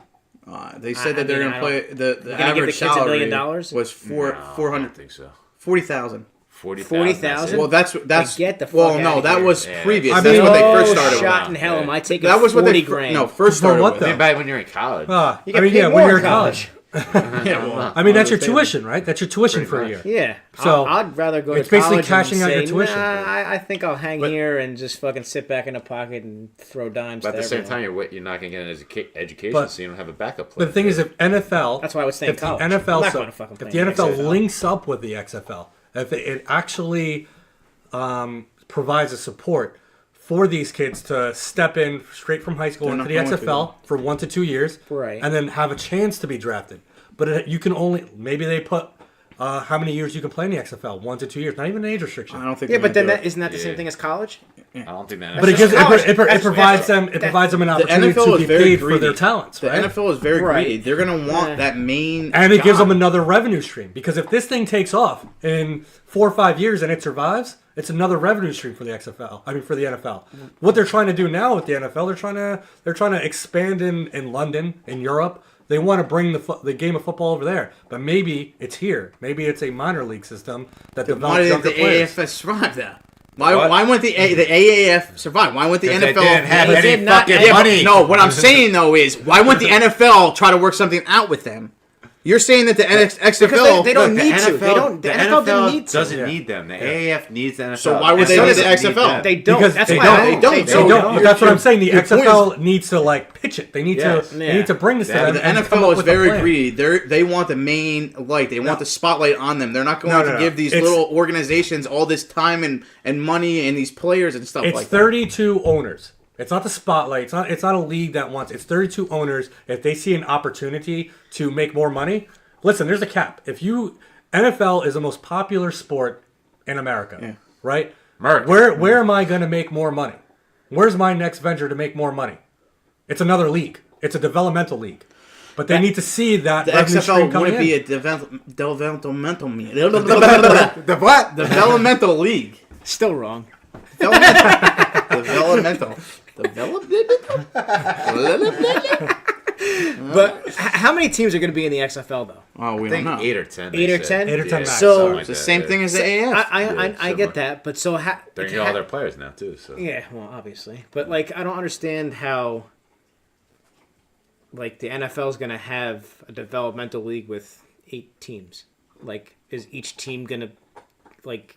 They said that I they're mean, going to play the give the average kids $1 salary million? was No, I don't 440,000. think so. 40,000. 40,000? Well, that's get the fuck well, outta no, that here. was Yeah. previous. I That's mean, what they oh, first started shot with. in hell. Am I taking That was what they 40 grand? first For started what, with. though? Maybe back when you're in college. You get I mean, paid yeah, more when in you're in college. Yeah, well, I mean, that's your tuition, right? That's your tuition for a year. Yeah. So, I'd rather go to it's basically college cashing and out say, your tuition. Nah, I think I'll hang here and just fucking sit back in the pocket and throw dimes. But at to the same everyone. time, you're not going to get an education, But- so you don't have a backup But plan. the thing is, if NFL, That's why I would stay in if the college. NFL, I'm not so- going to fucking play if the in NFL XFL. links up with the XFL, if it actually provides a support for these kids to step in straight from high school They're into not the going XFL for 1 to 2 years, Right. and then have a chance to be drafted. But you can only maybe they put how many years you can play in the XFL, 1 to 2 years, not even an age restriction. I don't think. Yeah, they're but then gonna do isn't that the same Yeah. thing as college? I don't think that. But it gives college. it provides them an opportunity NFL to is be very paid for greedy. their talents, The right? NFL is very Right. greedy. They're gonna want Yeah. that main, And it gives job. them another revenue stream because if this thing takes off in 4 or 5 years and it survives, it's another revenue stream for the XFL. I mean, for the NFL. What they're trying to do now with the NFL, they're trying to expand in London, in Europe. They want to bring the game of football over there, but maybe it's here. Maybe it's a minor league system that Why develops did younger the players. AAF survive that? Why wouldn't the AAF survive? Why wouldn't the NFL? They didn't have They any did not- fucking yeah, but money. no, what I'm saying though is, why wouldn't the NFL try to work something out with them? You're saying that the XFL Because they don't Look, need to. They don't. The NFL didn't need to. doesn't need them. The AAF needs the NFL. So why would they NFL need the doesn't XFL? them. They don't. Because That's they why don't. I- They don't. They So don't. your- That's what I'm saying. The your point XFL needs to pitch it. They need Yes. to. Yeah. They need to bring this to Yeah, them. The and come NFL up is with a very plan. greedy. They want the main light. They want the spotlight on them. They're not going No, to no. give these It's- little organizations all this time and money and these players and stuff It's like that. 32 owners. It's not the spotlight. It's not a league that wants. It's 32 owners. If they see an opportunity to make more money, listen. There's a cap. NFL is the most popular sport in America, right? America. Where am I going to make more money? Where's my next venture to make more money? It's another league. It's a developmental league, but they need to see that The revenue stream XFL coming wouldn't in. be a developmental league. Still wrong. Developmental. But how many teams are going to be in the XFL though? Oh, we I don't think know. 8 or 10. 8 or they 10? said. 8 or 10 max. So- something like It's the that, same yeah. thing as the AAF. I similar. get that, but so They're getting all their players now too. So Yeah, well, obviously, but like I don't understand how like the NFL is going to have a developmental league with 8 teams. Like, is each team going to like?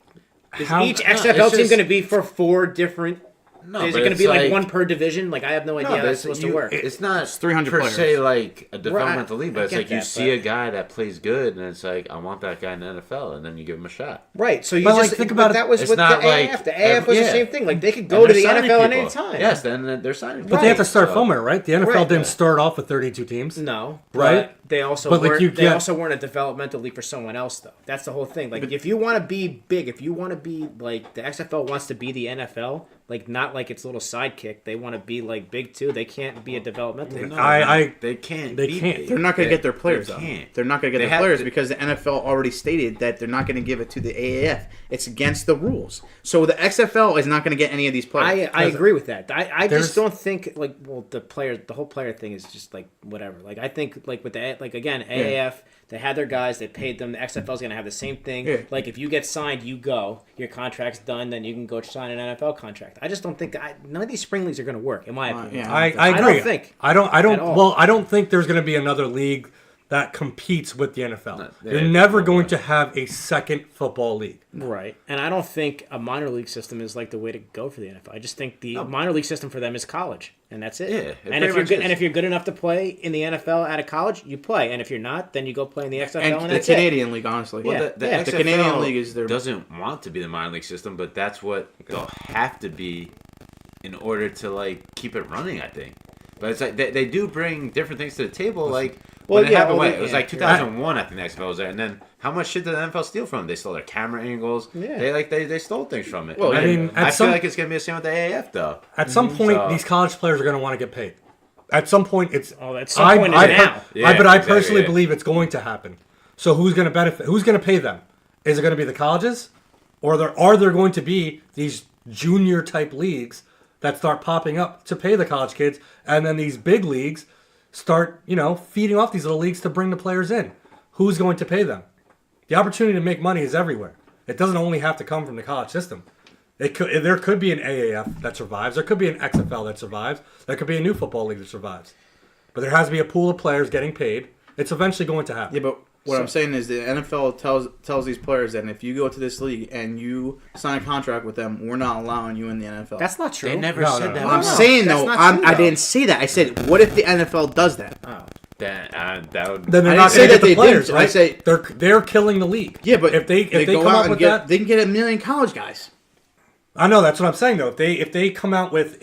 Is How- each no, XFL it's team just- going to be for 4 different? no, Is but it going to it's be like one per division? Like I have no idea how but that's supposed to work. It's not 300 per players. se like a developmental league, I but it's get like you that, see a but- guy that plays good, and it's like I want that guy in the NFL, and then you give him a shot. Right. So you But, like, just think but about it. that was It's with the not like AAF. The AAF was the yeah. same thing. Like they could And go to they're the signing NFL at people. any time. Yes, then they're signing. But they have to Right. start So- somewhere, right? The NFL Right. didn't start off with 32 teams. No, Right? But they also But, like, weren't. you They get- also weren't a developmental league for someone else, though. That's the whole thing. Like, if you want to be big, if you want to be like the XFL wants to be the NFL, like not like its little sidekick. They want to be like big too. They can't be a developmental league. They can't. They be can't. big. They're not going to They- get their players, They though. can't. They're not going to They get their have players to- because the NFL already stated that they're not going to give it to the AAF. It's against the rules. So the XFL is not going to get any of these players. I agree with that. I There's- just don't think like the whole player thing is just like whatever. Like I think like with the like again AAF. They had their guys. They paid them. The XFL is going to have the same thing. Yeah. Like if you get signed, you go. Your contract's done. Then you can go sign an NFL contract. I just don't think none of these spring leagues are going to work, in my opinion. yeah. I I agree. don't think. I don't. At all. Well, I don't think there's going to be another league that competes with the NFL. No, You're yeah, never no going way. to have a second football league. Right. And I don't think a minor league system is like the way to go for the NFL. I just think the minor league system for them is college, and that's it. Yeah, it and pretty if you're much good, is. and if you're good enough to play in the NFL out of college, you play. And if you're not, then you go play in the XFL, and, and the that's it. Canadian League, honestly. Well, The Yeah. The XFL Canadian League is their- doesn't want to be the minor league system, but that's what they'll have to be in order to like keep it running. I think, but it's like they do bring different things to the table. Like Well, when it yeah, happened, well, it was yeah, like 2001. I think the XFL was there, and then how much shit did the NFL steal from them? They stole their camera angles. Yeah. They stole things from it. Well, And I mean, I at feel some- like it's gonna be the same with the AAF though. At some point, So- these college players are going to want to get paid. At some point, it's. Oh, at some point is now. Yeah, but I exactly, personally yeah. believe it's going to happen. So who's going to benefit? Who's going to pay them? Is it going to be the colleges, or are there going to be these junior type leagues that start popping up to pay the college kids, and then these big leagues start, feeding off these little leagues to bring the players in? Who's going to pay them? The opportunity to make money is everywhere. It doesn't only have to come from the college system. There could be an AAF that survives. There could be an XFL that survives. There could be a new football league that survives. But there has to be a pool of players getting paid, It's eventually going to happen. Yeah, but what I'm saying is the NFL tells these players that if you go to this league and you sign a contract with them, we're not allowing you in the NFL. That's not true. They never No, said no, that. no. I'm No, saying that's though. not true, I though. didn't say that. I said, what if the NFL does that? Oh. That would. Then they're I not didn't say going to that get the they players, didn't. right? I say they're killing the league. yeah, but if they go come out up and with get, that, they can get a million college guys. I know that's what I'm saying though. If they come out with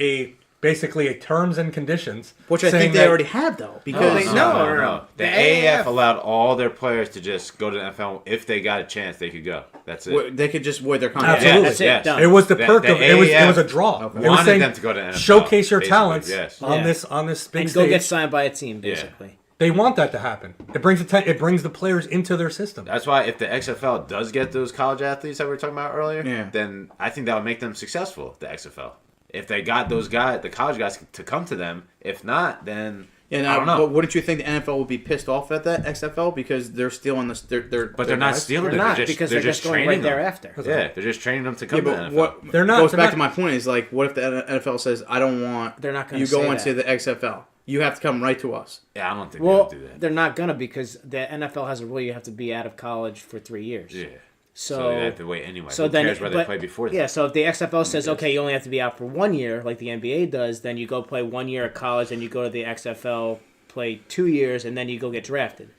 basically a terms and conditions, Which I saying think they that- already have though, because No. The The AAF AAF allowed all their players to just go to the NFL if they got a chance. They could go. That's it. they could just void their contract. Absolutely. That's it. Yes. Done. It was the The- perk the of it was AAF a draw. It was wanted saying them to go to NFL, showcase your basically, talents yes. on Yeah. this big And stage. go get signed by a team, basically. They want that to happen. It brings the players into their system. That's why if the XFL does get those college athletes that we were talking about earlier, Yeah. then I think that would make them successful, the XFL. If they got those guys, the college guys, to come to them. If not, then Yeah, I don't know. But wouldn't you think the NFL would be pissed off at that XFL because they're stealing this? But they're not stealing They're it. not, They're because they're they're just going training right them. thereafter. Yeah, they're just training them to Yeah, come to the but NFL. what They're not- goes they're back not- to my point is like, what if the NFL says, "I don't want They're not gonna you go say into that. the XFL. You have to come right to us." Yeah, I don't think Well, they'll do that. they're not gonna, because the NFL has a rule you have to be out of college for 3 years. Yeah. So, So they have to wait anyway. so Who then, cares where they but- play before that? Yeah, so if the XFL says, okay, you only have to be out for 1 year, like the NBA does, then you go play 1 year at college, and you go to the XFL, play 2 years, and then you go get drafted.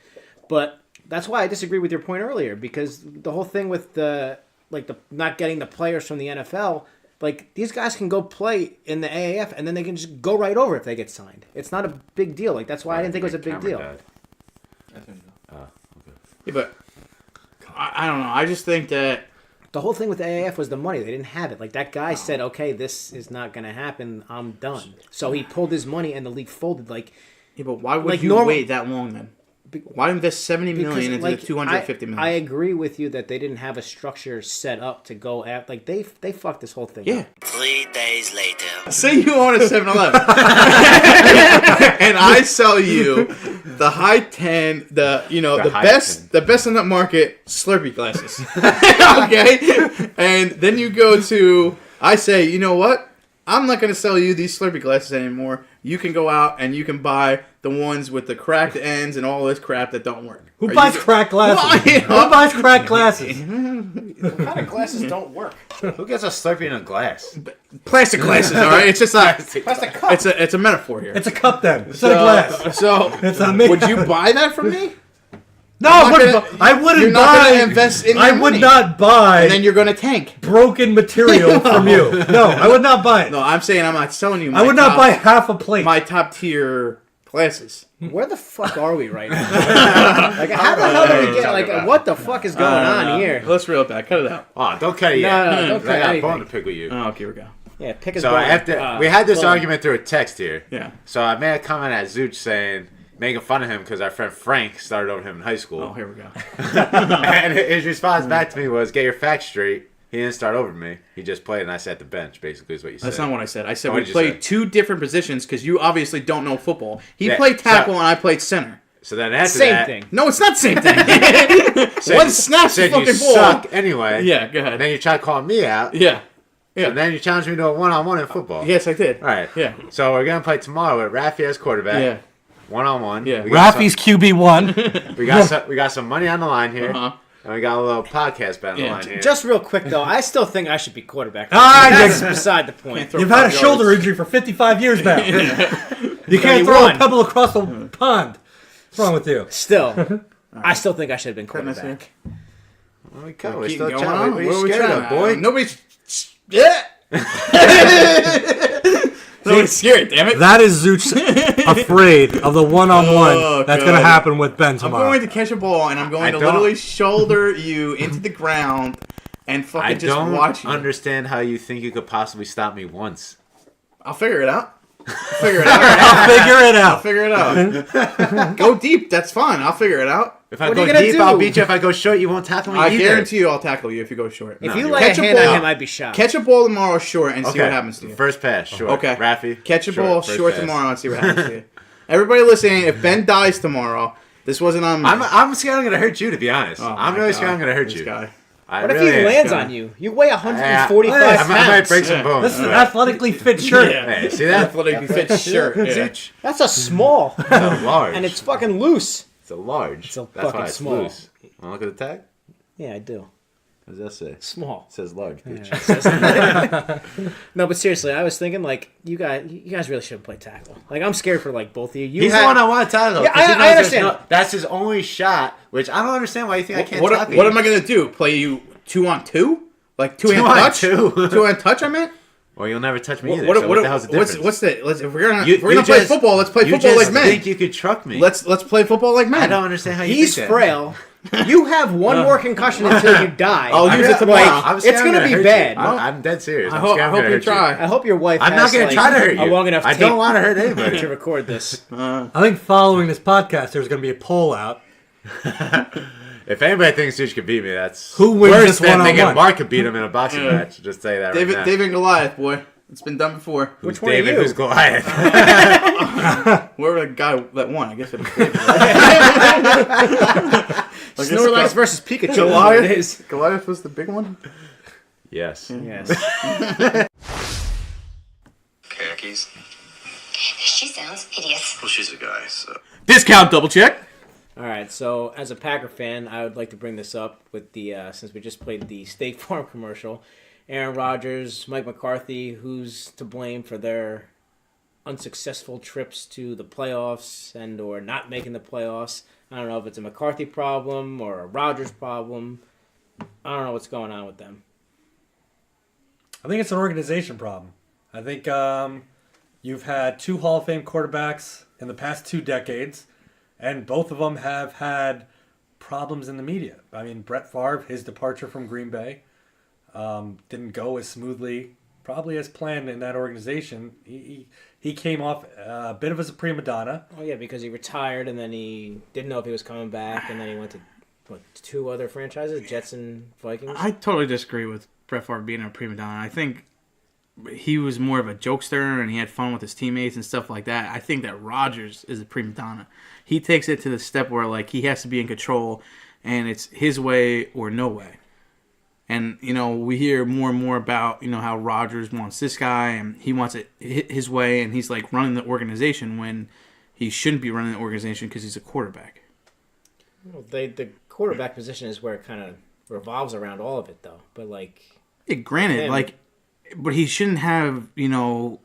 But that's why I disagree with your point earlier, because the whole thing with the not getting the players from the NFL, like these guys can go play in the AAF, and then they can just go right over if they get signed. It's not a big deal. Like that's why I didn't think it was a big Cameron deal. died. Yeah, but I don't know. I just think that The whole thing with the AAF was the money. They didn't have it. Like that guy said, okay, this is not going to happen. I'm done. So he pulled his money and the league folded. Like, yeah, but why would Like you normal- wait that long then? Why invest $70 million into like, the $250 million? I agree with you that they didn't have a structure set up to go at. Like they fucked this whole thing Yeah. up. 3 days later. Say you own a 7-Eleven, and I sell you the high 10, the high best, 10. the best in the market Slurpee glasses. Okay, and then you go to, I say, you know what? I'm not going to sell you these Slurpee glasses anymore. You can go out and you can buy the ones with the cracked ends and all this crap that don't work. Who Are buys you- cracked glasses? Well, Who buys cracked glasses? What kind of glasses don't work? Who gets a Slurpee in a glass? Plastic glasses, all right? It's just like Plastic cup. it's a metaphor here. It's a cup then. It's not a glass. So, It's not me. would you buy that from me? No, not I gonna- wouldn't you're not buy. gonna invest in I your would money. not buy And then you're going to tank. broken material from you. No, I would not buy it. No, I'm saying I'm not selling you. I would not buy half a plate. my top tier glasses. Where the fuck are we right now? Like, how the hell did we get? Like, what the fuck is going on here? Let's reel it back. Cut it out. Oh, don't cut it yet. No, don't cut I got a anything. bone to pick with you. Oh, okay, here we go. Yeah, pick his So bone. after we had this bone. argument through a text here. Yeah. So I made a comment at Zooch saying, making fun of him because our friend Frank started over him in high school. Oh, here we go. And his response back to me was, "Get your facts straight. He didn't start over me. He just played, and I sat the bench." Basically, is what you said. That's not what I said. I said What we did you played say? two different positions because you obviously don't know football. He Yeah, played tackle so- and I played center. So then after Same that, thing. No, it's not the same thing. said- One snaps the said you fucking ball. suck anyway. Yeah, go And ahead. then you tried calling me out. Yeah. Yeah. And then you challenged me to a one-on-one in football. Yes, I did. All right. Yeah. So we're gonna play tomorrow with Raffey as quarterback. Yeah. One-on-one. Yeah. We got Raffy's QB1. we got some money on the line here, Uh-huh. and we got a little podcast bet on the Yeah. line here. Just real quick though, I still think I should be quarterback. Ah, That's yeah. beside the point. Throw You've had a 5 shoulder yards. injury for 55 years now. You can't you throw a won. pebble across the pond. What's wrong with you? Still, I still think I should have been Goodness, quarterback. Well, we go. We're Keep still going chatting. on. What are What you are we scared trying of, to- boy? Nobody's. Yeah. Nobody's scared. Damn it. That is Zooch afraid of the one-on-one Oh, that's going to God. happen with Ben I'm tomorrow. going to catch a ball and I'm going I to don't- literally shoulder you into the ground and fucking I just don't watch you. understand how you think you could possibly stop me once. I'll figure it out. I'll figure it out. Figure it I'll out. figure it out. Go deep. That's fine. I'll figure it out. If I What go are you gonna deep, do? I'll beat you. If I go short, you won't tackle me I either. guarantee you I'll tackle you if you go short. If No, you you're lay Catch a a hand ball. on him, I'd be shocked. Catch a ball tomorrow short and see Okay. what happens to you. First pass, short. Okay. Raffy. Catch a ball first short pass. tomorrow and see what happens to you. Everybody listening, if Ben dies tomorrow, this wasn't on me. I'm scared I'm gonna hurt you, to be honest. Oh, I'm my really God. scared I'm gonna hurt This you. guy. I What if really he am. lands Yeah. on you? You weigh Yeah, 145 I pounds. I might break some Yeah. bones. This is an athletically fit shirt. Yeah. Hey, see that? Athletic fit shirt. Yeah. That's a small, That's large. and it's fucking loose. It's a large. It's a That's fucking why it's small. loose. Want to look at the tag? Yeah, I do. What does that say? Small. It says large, bitch. No, but seriously, I was thinking like you guys really shouldn't play tackle. Like I'm scared for like both of you. He's the one I want to tackle. Yeah, 'cause he I knows there's understand. that's his only shot, which I don't understand why you think I can't What tackle you. am I gonna do? Play you 2-on-2? Like two-hand Two on touch? two. 2-hand touch, I meant? Well, you'll never touch me either. What so what the hell's the difference? what's the? If we're gonna You play just- football, let's play you football just like men. think you could truck me? Let's play football like men. I don't understand how you He's think that. frail. You have one more concussion until you die. I'll use it tomorrow. I'm scared It's I'm gonna hurt be you. bad. I'm dead serious. I I'm hope scared I'm gonna you hurt try. I hope your wife. I'm has, not going to try to hurt a you. long enough I tape don't want to hurt anybody. to record this. I think following this podcast, there's going to be a poll out. If anybody thinks Such could beat me, that's Who wins worse this than thinking one-on-one? Mark could beat him in a boxing match. Just say that right now. David and Goliath, boy. It's been done before. Who's one are David? you? Who's Goliath? Whoever the guy that won, I guess it was David. Snorlax versus Pikachu. Goliath? It is. Goliath was the big one? Yes. Yes. Khakis. She sounds hideous. Well, she's a guy, so. Discount double check. All right. So, as a Packer fan, I would like to bring this up with the since we just played the State Farm commercial. Aaron Rodgers, Mike McCarthy, who's to blame for their unsuccessful trips to the playoffs and or not making the playoffs? I don't know if it's a McCarthy problem or a Rodgers problem. I don't know what's going on with them. I think it's an organization problem. I think you've had 2 Hall of Fame quarterbacks in the past 2 decades, and both of them have had problems in the media. I mean, Brett Favre, his departure from Green Bay, didn't go as smoothly, probably as planned in that organization. He came off a bit of as a prima donna. Oh yeah, because he retired and then he didn't know if he was coming back, and then he went to 2 other franchises, Jets and Vikings. I totally disagree with Brett Favre being a prima donna. I think he was more of a jokester and he had fun with his teammates and stuff like that. I think that Rodgers is a prima donna. He takes it to the step where like he has to be in control and it's his way or no way. And, you know, we hear more and more about, you know, how Rodgers wants this guy and he wants it his way and he's like running the organization when he shouldn't be running the organization because he's a quarterback. Well, the quarterback position is where it kind of revolves around all of it, though. But like, Yeah, granted, him- like, but he shouldn't have, you know,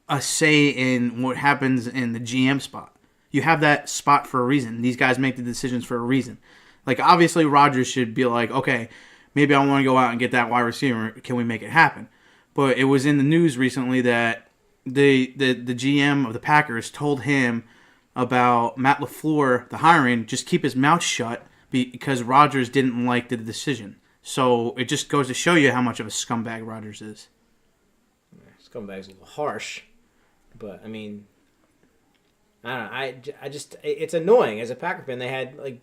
a say in what happens in the GM spot. You have that spot for a reason. These guys make the decisions for a reason. Like, obviously, Rodgers should be like, okay, maybe I want to go out and get that wide receiver. Can we make it happen? But it was in the news recently that the GM of the Packers told him about Matt LaFleur, the hiring, just keep his mouth shut because Rodgers didn't like the decision. So it just goes to show you how much of a scumbag Rodgers is. Scumbag's a little harsh, but I mean, I don't know. I just it's annoying as a Packer fan. They had, like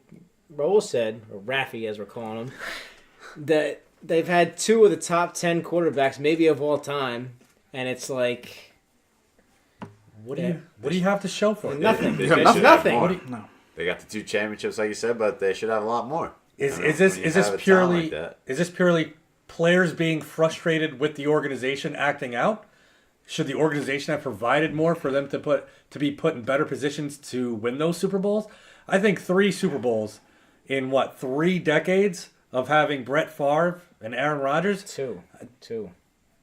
Raul said, or Raffey as we're calling him, that they've had 2 of the top 10 quarterbacks maybe of all time, and it's like What do you have to show for it? nothing. They There's should have nothing. more. No. They got the 2 championships, like you said, but they should have a lot more. Is I don't know, this when you is this have a talent purely like that. is this purely players being frustrated with the organization acting out? Should the organization have provided more for them to be put in better positions to win those Super Bowls? I think 3 Super Bowls in 3 decades of having Brett Favre and Aaron Rodgers, 2.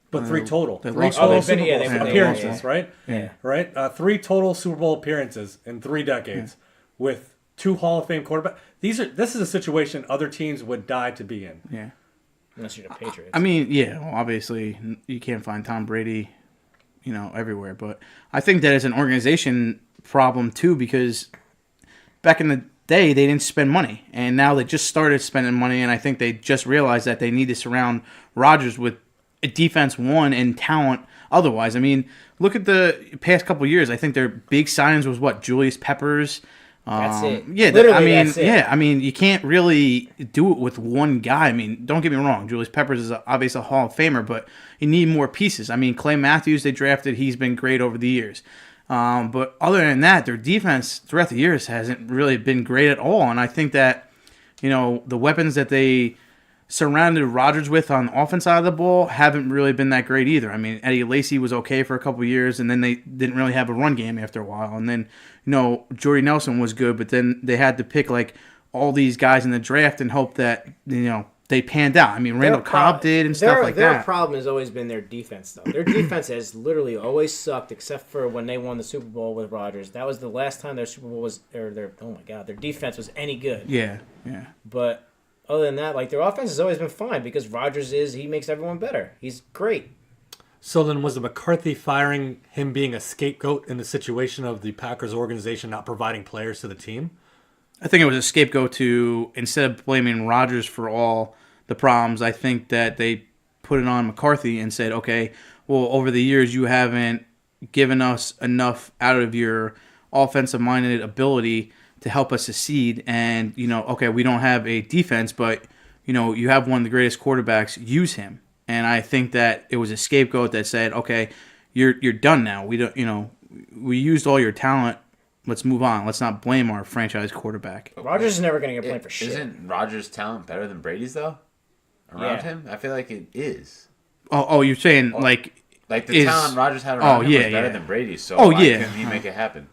but 3 total. they 3 lost total all. Super Yeah, Bowl they- they- appearances, yeah. right? Yeah. Right? 3 total Super Bowl appearances in 3 decades with 2 Hall of Fame quarterbacks. This is a situation other teams would die to be in. Yeah. Unless you're the Patriots. I mean, yeah, well, obviously you can't find Tom Brady, you know, everywhere. But I think that is an organization problem too because back in the day they didn't spend money, and now they just started spending money, and I think they just realized that they need to surround Rodgers with a defense and talent. Otherwise, I mean, look at the past couple of years. I think their big signings was Julius Peppers. That's it. Yeah, Literally, I mean, that's it. yeah, I mean, you can't really do it with one guy. I mean, don't get me wrong, Julius Peppers is obviously a Hall of Famer, but you need more pieces. I mean, Clay Matthews they drafted, he's been great over the years. But other than that, their defense throughout the years hasn't really been great at all. And I think that, you know, the weapons that they surrounded Rodgers with on the offense side of the ball haven't really been that great either. I mean, Eddie Lacy was okay for a couple of years, and then they didn't really have a run game after a while. And then, Jordy Nelson was good, but then they had to pick like all these guys in the draft and hope that, they panned out. I mean, Randall Cobb did and stuff like that. Their problem has always been their defense, though. Their defense has literally always sucked, except for when they won the Super Bowl with Rodgers. That was the last time their Super Bowl was, their defense was any good. Yeah. But other than that, like, their offense has always been fine because Rodgers he makes everyone better. He's great. So then was the McCarthy firing him being a scapegoat in the situation of the Packers organization not providing players to the team? I think it was a scapegoat to, instead of blaming Rodgers for all the problems, I think that they put it on McCarthy and said, okay, well, over the years you haven't given us enough out of your offensive-minded ability to help us succeed. And, okay, we don't have a defense, but, you have one of the greatest quarterbacks. Use him. And I think that it was a scapegoat that said, okay, you're done now. We don't, we used all your talent. Let's move on. Let's not blame our franchise quarterback. Rodgers is never going to get blamed for shit. Isn't Rodgers' talent better than Brady's, though? Around him? I feel like it is. Oh, you're saying, Like the talent Rodgers had around him was better than Brady's, so why couldn't he make it happen?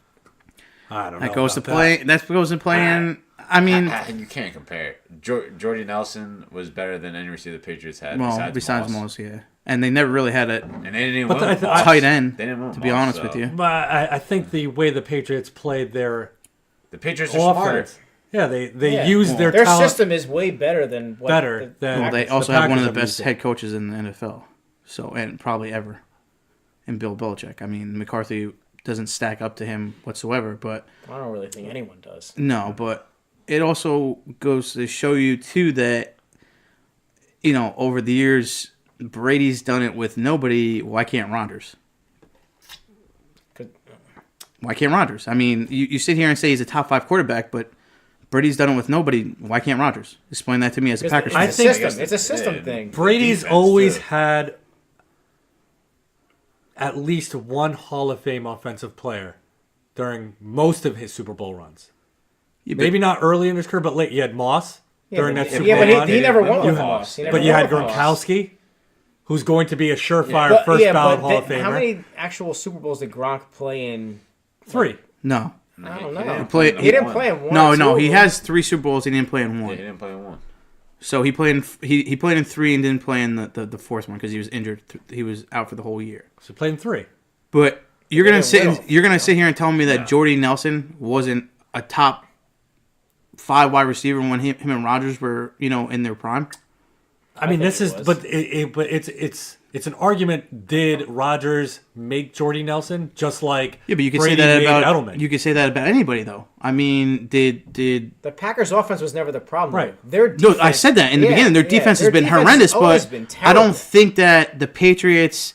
I don't know. That goes to play. That goes to playing. I mean, you can't compare. Jordy Nelson was better than any receiver the Patriots had. Besides Moss, yeah. And they never really had and they didn't a win. tight end, they didn't win to be honest with you. But I think the way the Patriots played their the Patriots are smarter. Yeah, they used their their talent. system is way better than what they also have one of the best head coaches in the NFL, and probably ever, in Bill Belichick. I mean, McCarthy doesn't stack up to him whatsoever, but I don't really think anyone does. No, but it also goes to show you too that over the years Brady's done it with nobody. Why can't Rodgers? Why can't Rodgers? I mean, you sit here and say he's a top 5 quarterback, but Brady's done it with nobody. Why can't Rodgers? Explain that to me as a Packers fan. It's a system thing. Brady's always had at least one Hall of Fame offensive player during most of his Super Bowl runs. Yeah, Maybe not early in his career, but late. You had Moss during that Super Bowl run. run. He never won with Moss. But you had Gronkowski, who's going to be a surefire first ballot Hall of Famer. How many actual Super Bowls did Gronk play in? 3. No. I don't know. He didn't play in one. No. He has 3 Super Bowls. He didn't play in 1. Yeah, he didn't play in 1. So he played in he played in 3 and didn't play in the fourth one because he was injured. He was out for the whole year. So he played in 3. But you're gonna sit here and tell me that Jordy Nelson wasn't a top 5 wide receiver when him and Rodgers were in their prime. I mean, this is, but it's an argument. Did Rodgers make Jordy Nelson just like but you could Brady say that made about Edelman? You could say that about anybody though. I mean, did the Packers' offense was never the problem? Right. Their defense, I said that in the beginning. Their defense has been horrendous, but I don't think that the Patriots,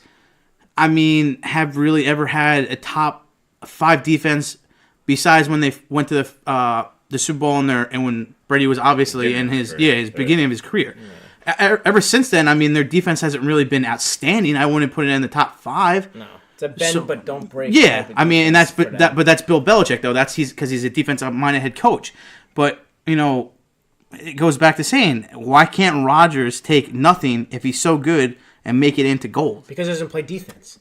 have really ever had a top 5 defense besides when they went to the Super Bowl and when Brady was obviously in his beginning of his career. Yeah. Ever since then, their defense hasn't really been outstanding. I wouldn't put it in the top 5. No, it's a bend but don't break. Yeah, and that's but that's Bill Belichick though. That's because he's a defensive-minded head coach. But it goes back to saying, why can't Rodgers take nothing if he's so good and make it into gold? Because he doesn't play defense.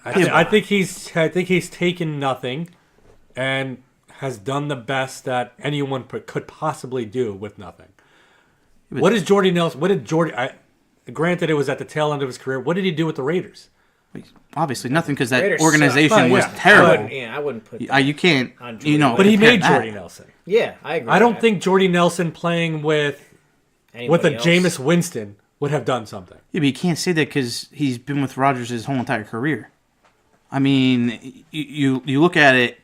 I think he's taken nothing and has done the best that anyone could possibly do with nothing. What is Jordy Nelson? Granted, it was at the tail end of his career. What did he do with the Raiders? Obviously nothing, because that organization was terrible. I wouldn't put that you can't. But he made Jordy Nelson. Yeah, I agree. I don't think Jordy Nelson playing with a Jameis Winston would have done something. Yeah, but you can't say that because he's been with Rodgers his whole entire career. You look at it.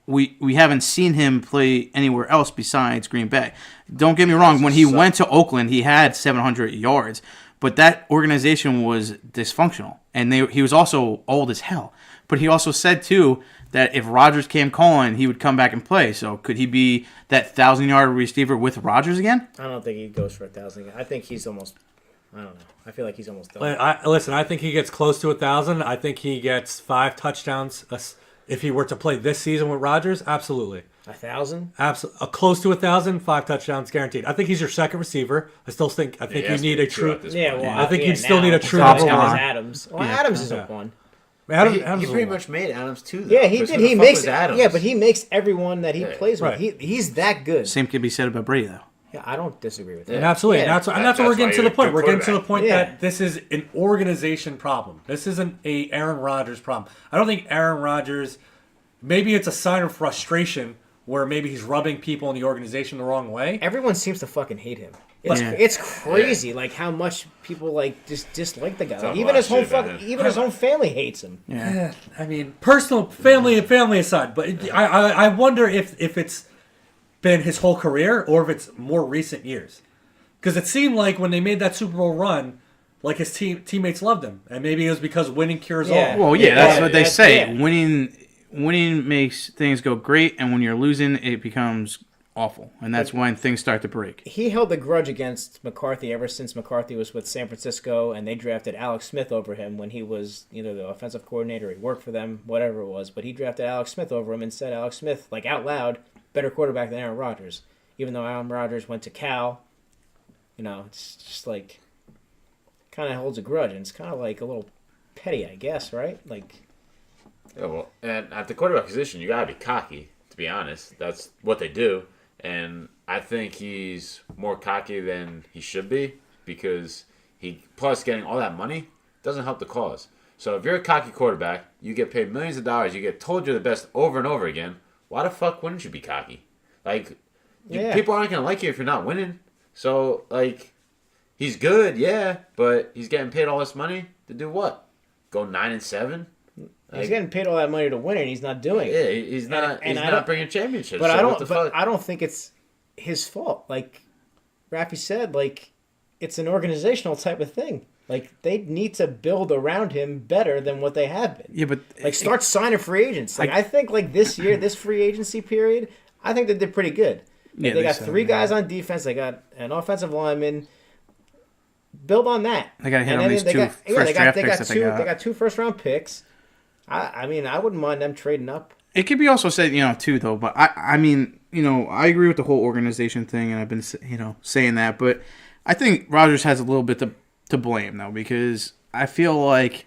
We haven't seen him play anywhere else besides Green Bay. Don't get me wrong. When he went to Oakland, he had 700 yards, but that organization was dysfunctional, and he was also old as hell. But he also said too that if Rodgers came calling, he would come back and play. So could he be that 1,000-yard receiver with Rodgers again? I don't think he goes for 1,000. I think he's almost. I don't know. I feel like he's almost done. I think he gets close to 1,000. I think he gets 5 touchdowns. If he were to play this season with Rodgers, absolutely. 1,000? Absolutely, close to 1,000, 5 touchdowns guaranteed. I think he's your second receiver. I think you need a true. I think you still need a true Adams. number one. Adams. Well, Adams isn't one. Adams He is pretty a one. much made Adams too. Though, Yeah, he 'cause did. who the He fuck makes was Adams? Yeah, but he makes everyone that he plays with. Right. He's that good. Same can be said about Brady, though. Yeah, I don't disagree with that. And absolutely, Yeah. and that's what we're That's getting why to the you're a point. good We're getting to the quarterback. point Yeah. that this is an organization problem. This isn't a Aaron Rodgers problem. I don't think Aaron Rodgers. Maybe it's a sign of frustration where maybe he's rubbing people in the organization the wrong way. Everyone seems to fucking hate him. It's Yeah. it's crazy, like how much people like just dislike the guy. Like, Talk even about his whole shit about him. even his own family hates him. Yeah. I mean, personal family aside, but I wonder if it's been his whole career or if it's more recent years. Because it seemed like when they made that Super Bowl run, like his teammates loved him, and maybe it was because winning cures Yeah. all. Well, yeah, that's what they say. yeah. Winning makes things go great, and when you're losing, it becomes awful, and that's when things start to break. He held a grudge against McCarthy ever since McCarthy was with San Francisco, and they drafted Alex Smith over him when he was either the offensive coordinator, he worked for them, whatever it was. But he drafted Alex Smith over him and said Alex Smith, like out loud, better quarterback than Aaron Rodgers. Even though Aaron Rodgers went to Cal, it's just like kind of holds a grudge, and it's kind of like a little petty, I guess, right? Like, Yeah, well, and at the quarterback position, you gotta be cocky. To be honest, that's what they do, and I think he's more cocky than he should be because he plus getting all that money doesn't help the cause. So if you're a cocky quarterback, you get paid millions of dollars, you get told you're the best over and over again. Why the fuck wouldn't you be cocky? Like, Yeah. people aren't gonna like you if you're not winning. So like, he's good, yeah, but he's getting paid all this money to do what? Go 9-7? he's getting paid all that money to win, and he's not doing it. Yeah, he's not. And he's I not don't- bringing championships. But so I what don't. the But fuck? I don't think it's his fault. Like Raffey said, like it's an organizational type of thing. Like they need to build around him better than what they have been. Yeah, but Like start signing free agents. Like I think like this year, this free agency period, I think they did pretty good. Like, Yeah, they they got said, 3 yeah. guys on defense. They got an offensive lineman. Build on that. They gotta hit And on then these they two got- first draft picks that two. they got. They got 2 first-round picks. I mean, I wouldn't mind them trading up. It could be also said, too, though. But I mean, I agree with the whole organization thing, and I've been, saying that. But I think Rodgers has a little bit to blame, though, because I feel like,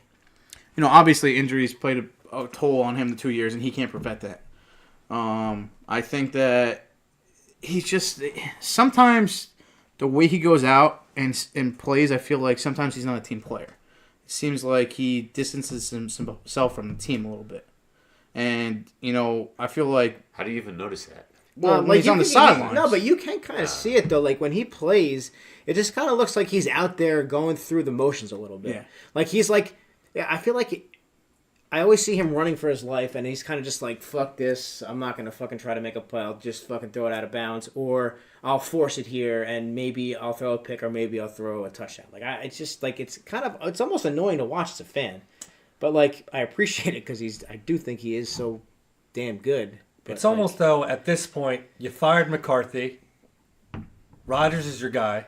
obviously injuries played a toll on him the 2 years, and he can't prevent that. I think that he's just sometimes the way he goes out and plays, I feel like sometimes he's not a team player. It seems like he distances himself from the team a little bit. And, I feel like... How do you even notice that? Well, when like he's you on the can- sidelines. No, but you can kind of see it, though. Like, when he plays, it just kind of looks like he's out there going through the motions a little bit. Yeah. Like, he's like... Yeah, I feel like... I always see him running for his life, and he's kind of just like, fuck this, I'm not going to fucking try to make a play, I'll just fucking throw it out of bounds, or I'll force it here, and maybe I'll throw a pick, or maybe I'll throw a touchdown. Like, it's just, like, it's almost annoying to watch as a fan. But, like, I appreciate it, because I do think he is so damn good. But, It's almost, though, at this point, you fired McCarthy. Rodgers is your guy.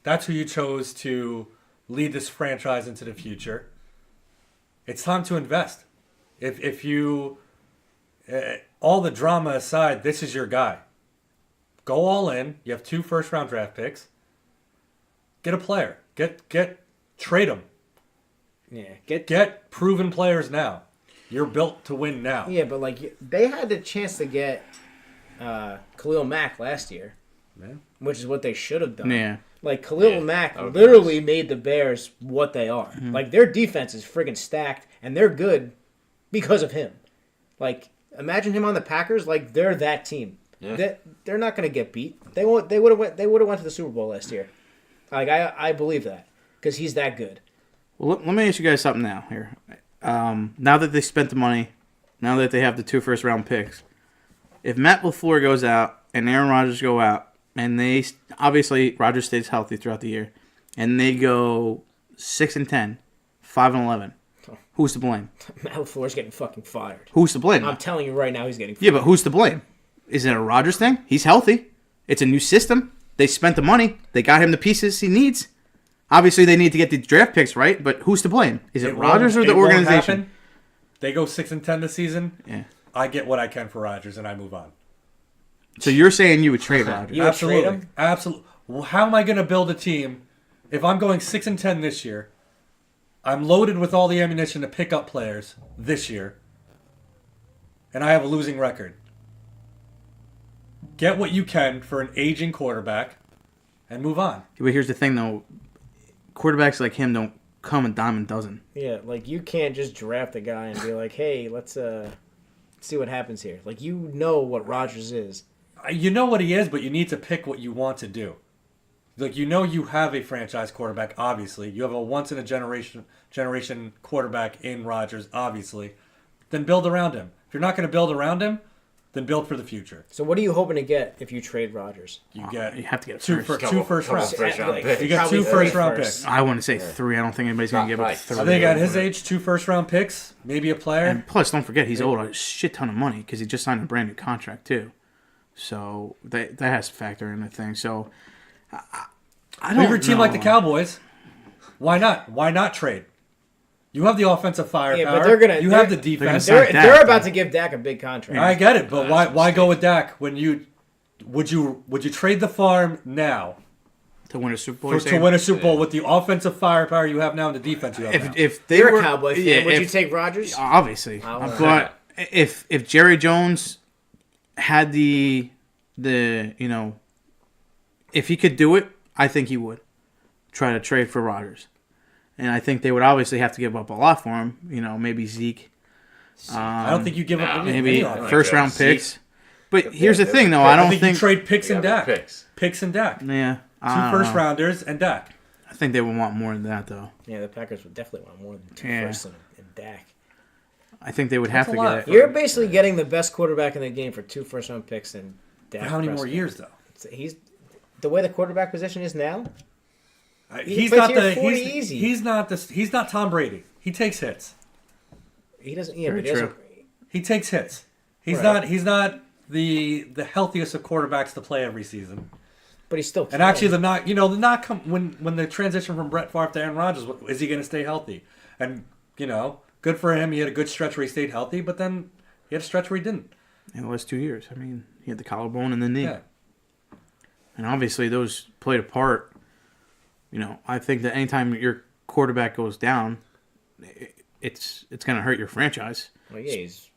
That's who you chose to lead this franchise into the future. It's time to invest. If you, all the drama aside, this is your guy. Go all in. You have 2 first-round draft picks. Get a player. Trade them. Yeah, Get proven players now. You're built to win now. Yeah, but like they had the chance to get Khalil Mack last year, which is what they should have done. Yeah. Like Khalil Yeah, Mack that would be literally nice. made the Bears what they are. Like their defense is friggin' stacked, and they're good because of him. Like imagine him on the Packers. Like they're that team. Yeah. They're not gonna get beat. They won't. They would have went. They would have went to the Super Bowl last year. Like I believe that because he's that good. Well, let me ask you guys something now here. Now that they spent the money, now that they have the 2 first-round picks, if Matt LaFleur goes out and Aaron Rodgers go out, and obviously Rodgers stays healthy throughout the year, and they go 6-10, 5-11, who's to blame? Matt LaFleur's getting fucking fired. Who's to blame? I'm telling you right now, he's getting fired. Yeah, but who's to blame? Is it a Rodgers thing? He's healthy. It's a new system. They spent the money. They got him the pieces he needs. Obviously, they need to get the draft picks right, but who's to blame? Is it Rodgers or the organization? They go 6-10 this season. Yeah. I get what I can for Rodgers, and I move on. So you're saying you would trade Rodgers? You would trade Absolutely. him? Absolutely. Well, how am I going to build a team if I'm going 6-10 this year? I'm loaded with all the ammunition to pick up players this year, and I have a losing record. Get what you can for an aging quarterback, and move on. But here's the thing, though. Quarterbacks like him don't come a dime a dozen. Yeah, like you can't just draft a guy and be like, hey, let's see what happens here. Like, you know what Rodgers is. You know what he is, but you need to pick what you want to do. Like, you know you have a franchise quarterback, obviously. You have a once-in-a-generation quarterback in Rodgers, obviously. Then build around him. If you're not going to build around him, then build for the future. So what are you hoping to get if you trade Rodgers? You have to get two first. first rounds. First-round picks. You got Probably 2 first-round first. picks. I want to say 3. I don't think anybody's going to give up Right. 3. I think at his age, 2 first-round picks, maybe a player. And plus, don't forget, he's owed a shit ton of money because he just signed a brand new contract, too. So that has to factor in the thing. So I don't Favorite team know. like the Cowboys, why not? Why not trade? You have the offensive firepower. Yeah, but they're gonna- You have the they're- defense. They're gonna They're about to give Dak a big contract. I get it, but why go with Dak when you would you trade the farm now To win a Super Bowl. to win a Super Bowl with the offensive firepower you have now and the defense you have now? If they You're were a Cowboy fan. yeah, Would you if- take Rodgers? Obviously, Oh, but if Jerry Jones had the if he could do it, I think he would try to trade for Rodgers, and I think they would obviously have to give up a lot for him. Maybe Zeke, I don't think you give up maybe any first round picks. But here's the thing, though. I I don't think you think. trade picks and Dak. Picks. And Dak. Yeah, 2 I don't first know. rounders and Dak. I think they would want more than that, though. Yeah, the Packers would definitely want more than 2 Yeah. firsts and Dak. I think they would have That's to a lot. get it. You're basically getting the best quarterback in the game for 2 first-round picks and Dak. For how many more Prescott. years though? He's the way the quarterback position is now. He's plays not here the 40 easy. he's not Tom Brady. He takes hits. He doesn't. Yeah, Very but he doesn't. true. He takes hits. He's Right. not the healthiest of quarterbacks to play every season. But he's still. And actually, the knock come when the transition from Brett Favre to Aaron Rodgers, is he going to stay healthy? And good for him. He had a good stretch where he stayed healthy, but then he had a stretch where he didn't. In the last 2 years, I mean, he had the collarbone and the knee, Yeah. and obviously those played a part. I think that anytime your quarterback goes down, it's going to hurt your franchise. Well, yeah, he's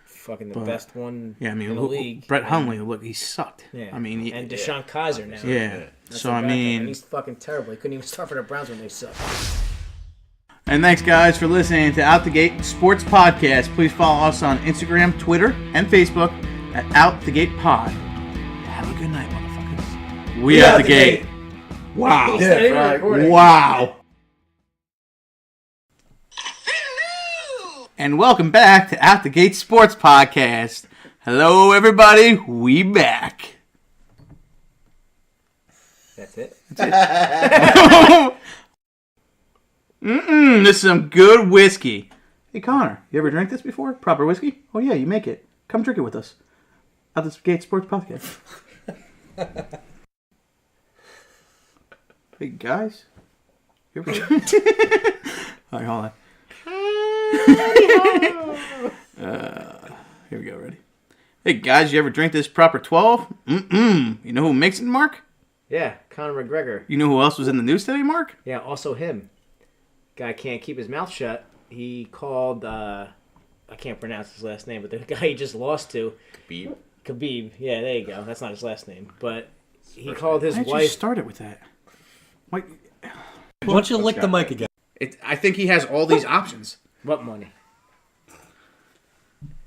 fucking the But- best one. Yeah, I mean, in the league. Brett Hundley, look, he sucked. Yeah. I mean, and Deshaun Kaiser now. yeah. That's So the I backup, and mean, he's fucking terrible. He couldn't even start for the Browns when they suck. and thanks guys for listening to Out the Gate Sports Podcast. Please follow us on Instagram, Twitter, and Facebook at Out the Gate Pod. Have a good night, motherfuckers. We out the gate. Wow. Wow. And welcome back to Out the Gate Sports Podcast. Hello, everybody. We back. That's it. This is some good whiskey. Hey, Connor, you ever drank this before? Proper whiskey? Oh, yeah, you make it. Come drink it with us. Out the Gate Sports Podcast. Hey, guys. You ever... All right, hold on. Here we go, ready? Hey, guys, you ever drink this Proper 12? You know who makes it, Mark? Yeah, Conor McGregor. You know who else was in the news today, Mark? Yeah, also him. Guy can't keep his mouth shut. He called, I can't pronounce his last name, but the guy he just lost to, Khabib. Yeah, there you go. That's not his last name. But he called his Why did you wife. start it with that? Why don't you lick the mic again? I think he has all these options. What money?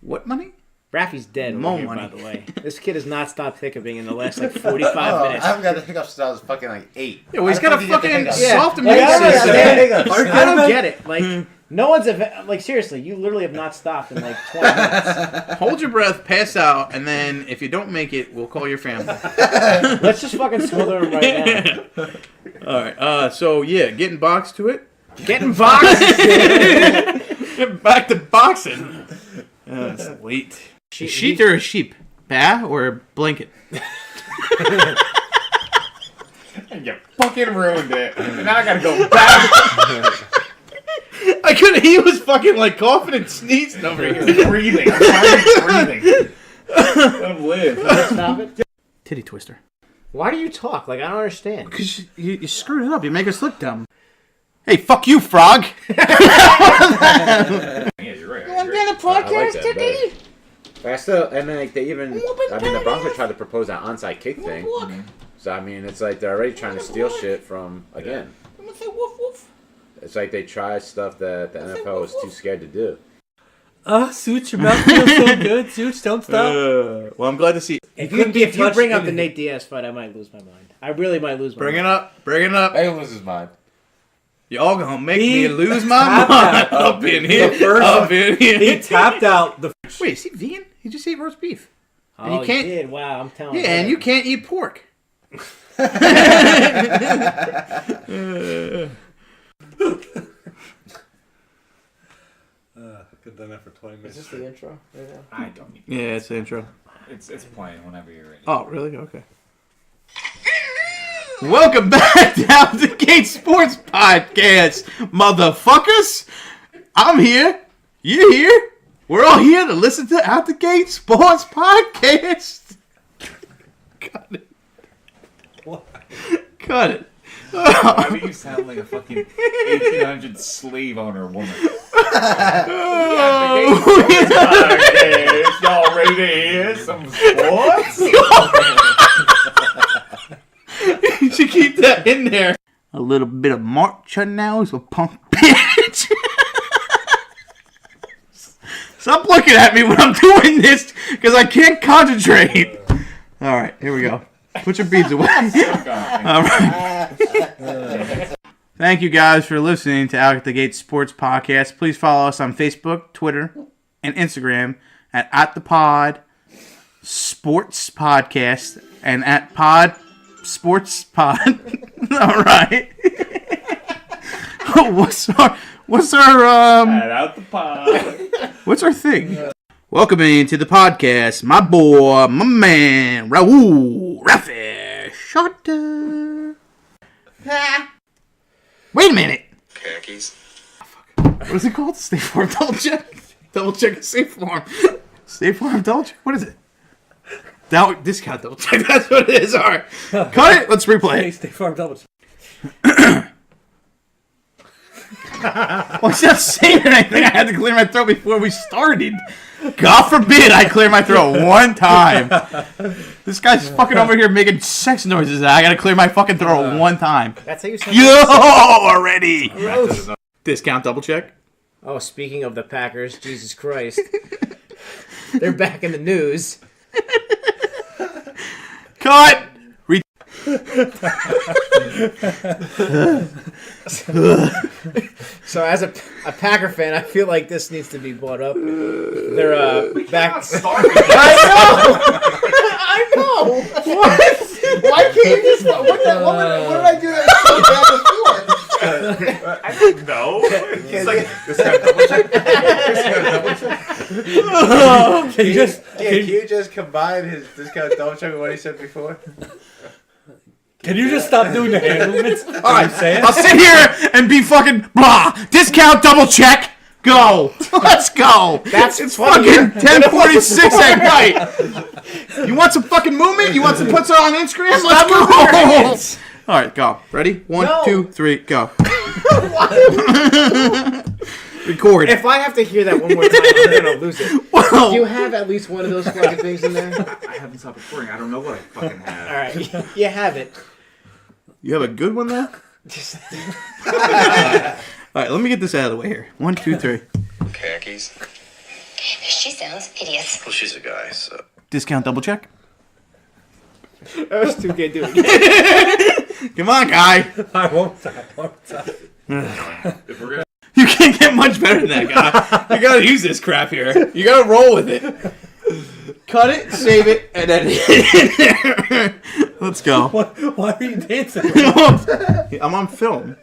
What money? Raffy's dead, Mo over here, money. by the way. This kid has not stopped hiccuping in the last, 45 minutes. I haven't got the hiccups since I was fucking 8. Yeah, well, he's got a fucking Yeah. soft Like, immune I don't system. understand. I don't get it. No one's seriously. You literally have not stopped in 20 minutes. Hold your breath, pass out, and then if you don't make it, we'll call your family. Let's just fucking smother him right now. All right. So yeah, getting boxed to it. Getting boxed. Getting back to boxing. It's late. Sheet or a sheep? Bah or a blanket? You fucking ruined it. And now I gotta go back. I couldn't. He was fucking coughing and sneezing over here. breathing. I'm trying to be breathing. Let him live. Stop it. Titty twister. Why do you talk? Like, I don't understand. Because you screwed it up. You make us look dumb. Hey, fuck you, frog. Yeah, you're right. You want to be on the podcast, I like that Titty? But I still, and then like, they even, the Broncos tried to propose that onside kick thing. So I mean, it's like they're already trying to steal shit from again. I'm going to say woof woof. It's like they try stuff that the NFL is too scared to do. Suits, your mouth feels so good. Suits, don't stop. Well, I'm glad to see. If couldn't be you touched bring up in the it. Nate Diaz fight, I might lose my mind. I really might lose my Bring mind. it up. Bring it up. I lose his mind. Y'all gonna make He me lose my tapped mind. out Up in here. the first- Up in He here. tapped out the. Wait, is he vegan? He just ate roast beef. And Oh, you can't. you did? Wow, I'm telling you. Yeah, and you can't eat pork. Good done that for 20 minutes. Is this the intro right now? I don't need. Yeah, it's the intro. It's playing whenever you're ready. Oh, really? Okay. Welcome back to Out the Gate Sports Podcast, motherfuckers. I'm here. You're here. We're all here to listen to Out the Gate Sports Podcast. Cut it. What? Cut it. Why do you sound like a fucking 1800 slave owner woman? Podcast. Y'all ready to hear some sports? You should keep that in there. A little bit of March now is a punk bitch. Stop looking at me when I'm doing this because I can't concentrate. All right, here we go. Put your beads away. All right. Thank you guys for listening to Out the Gate Sports Podcast. Please follow us on Facebook, Twitter, and Instagram at the Pod Sports Podcast and at Pod Sports Pod. All right. What's our Out the pod. what's our thing? Welcoming to the podcast, my boy, my man, Raffey. Shutter. Wait a minute. Khakis. What is it called? State Farm Double Check. Double check State Farm. State Farm Double Check. What is it? Discount Double Check. That's what it is. All right. Cut it. Let's replay Hey, it. Stay Farm Double. Well, instead of saying anything, I had to clear my throat before we started. God forbid I clear my throat one time. This guy's fucking over here making sex noises. I gotta clear my fucking throat one time. That's how you sound. Yo, already. Gross. Discount double check. Oh, speaking of the Packers, Jesus Christ. They're back in the news. Cut. So as a Packer fan, I feel like this needs to be brought up. They're back. I know. What? Why can't you just? What did I do that so bad before? I don't know. It's like Can you just combine his discount double check with what he said before? Can you just stop doing the hand movements? All right, I'll sit here and be fucking blah. Discount double check. Go. Let's go. It's fucking 10:46 at night. You want some fucking movement? You want some puts on Instagram? Let's go. All right, go. Ready? 1, 2, 3, go. Record. If I have to hear that one more time, I'm gonna lose it. Well, Do you have at least one of those fucking things in there? I haven't stopped recording. I don't know what I fucking have. All right, you have it. you have a good one though? All right, let me get this out of the way here. 1, 2, 3. Khakis. She sounds hideous. Well, she's a guy, so. Discount double check. That was too good doing it. Come on, guy. I won't stop. If we're gonna You can't get much better than that, guy. You gotta use this crap here. You gotta roll with it. Cut it, save it, and then Let's go. Why are you dancing? I'm on film.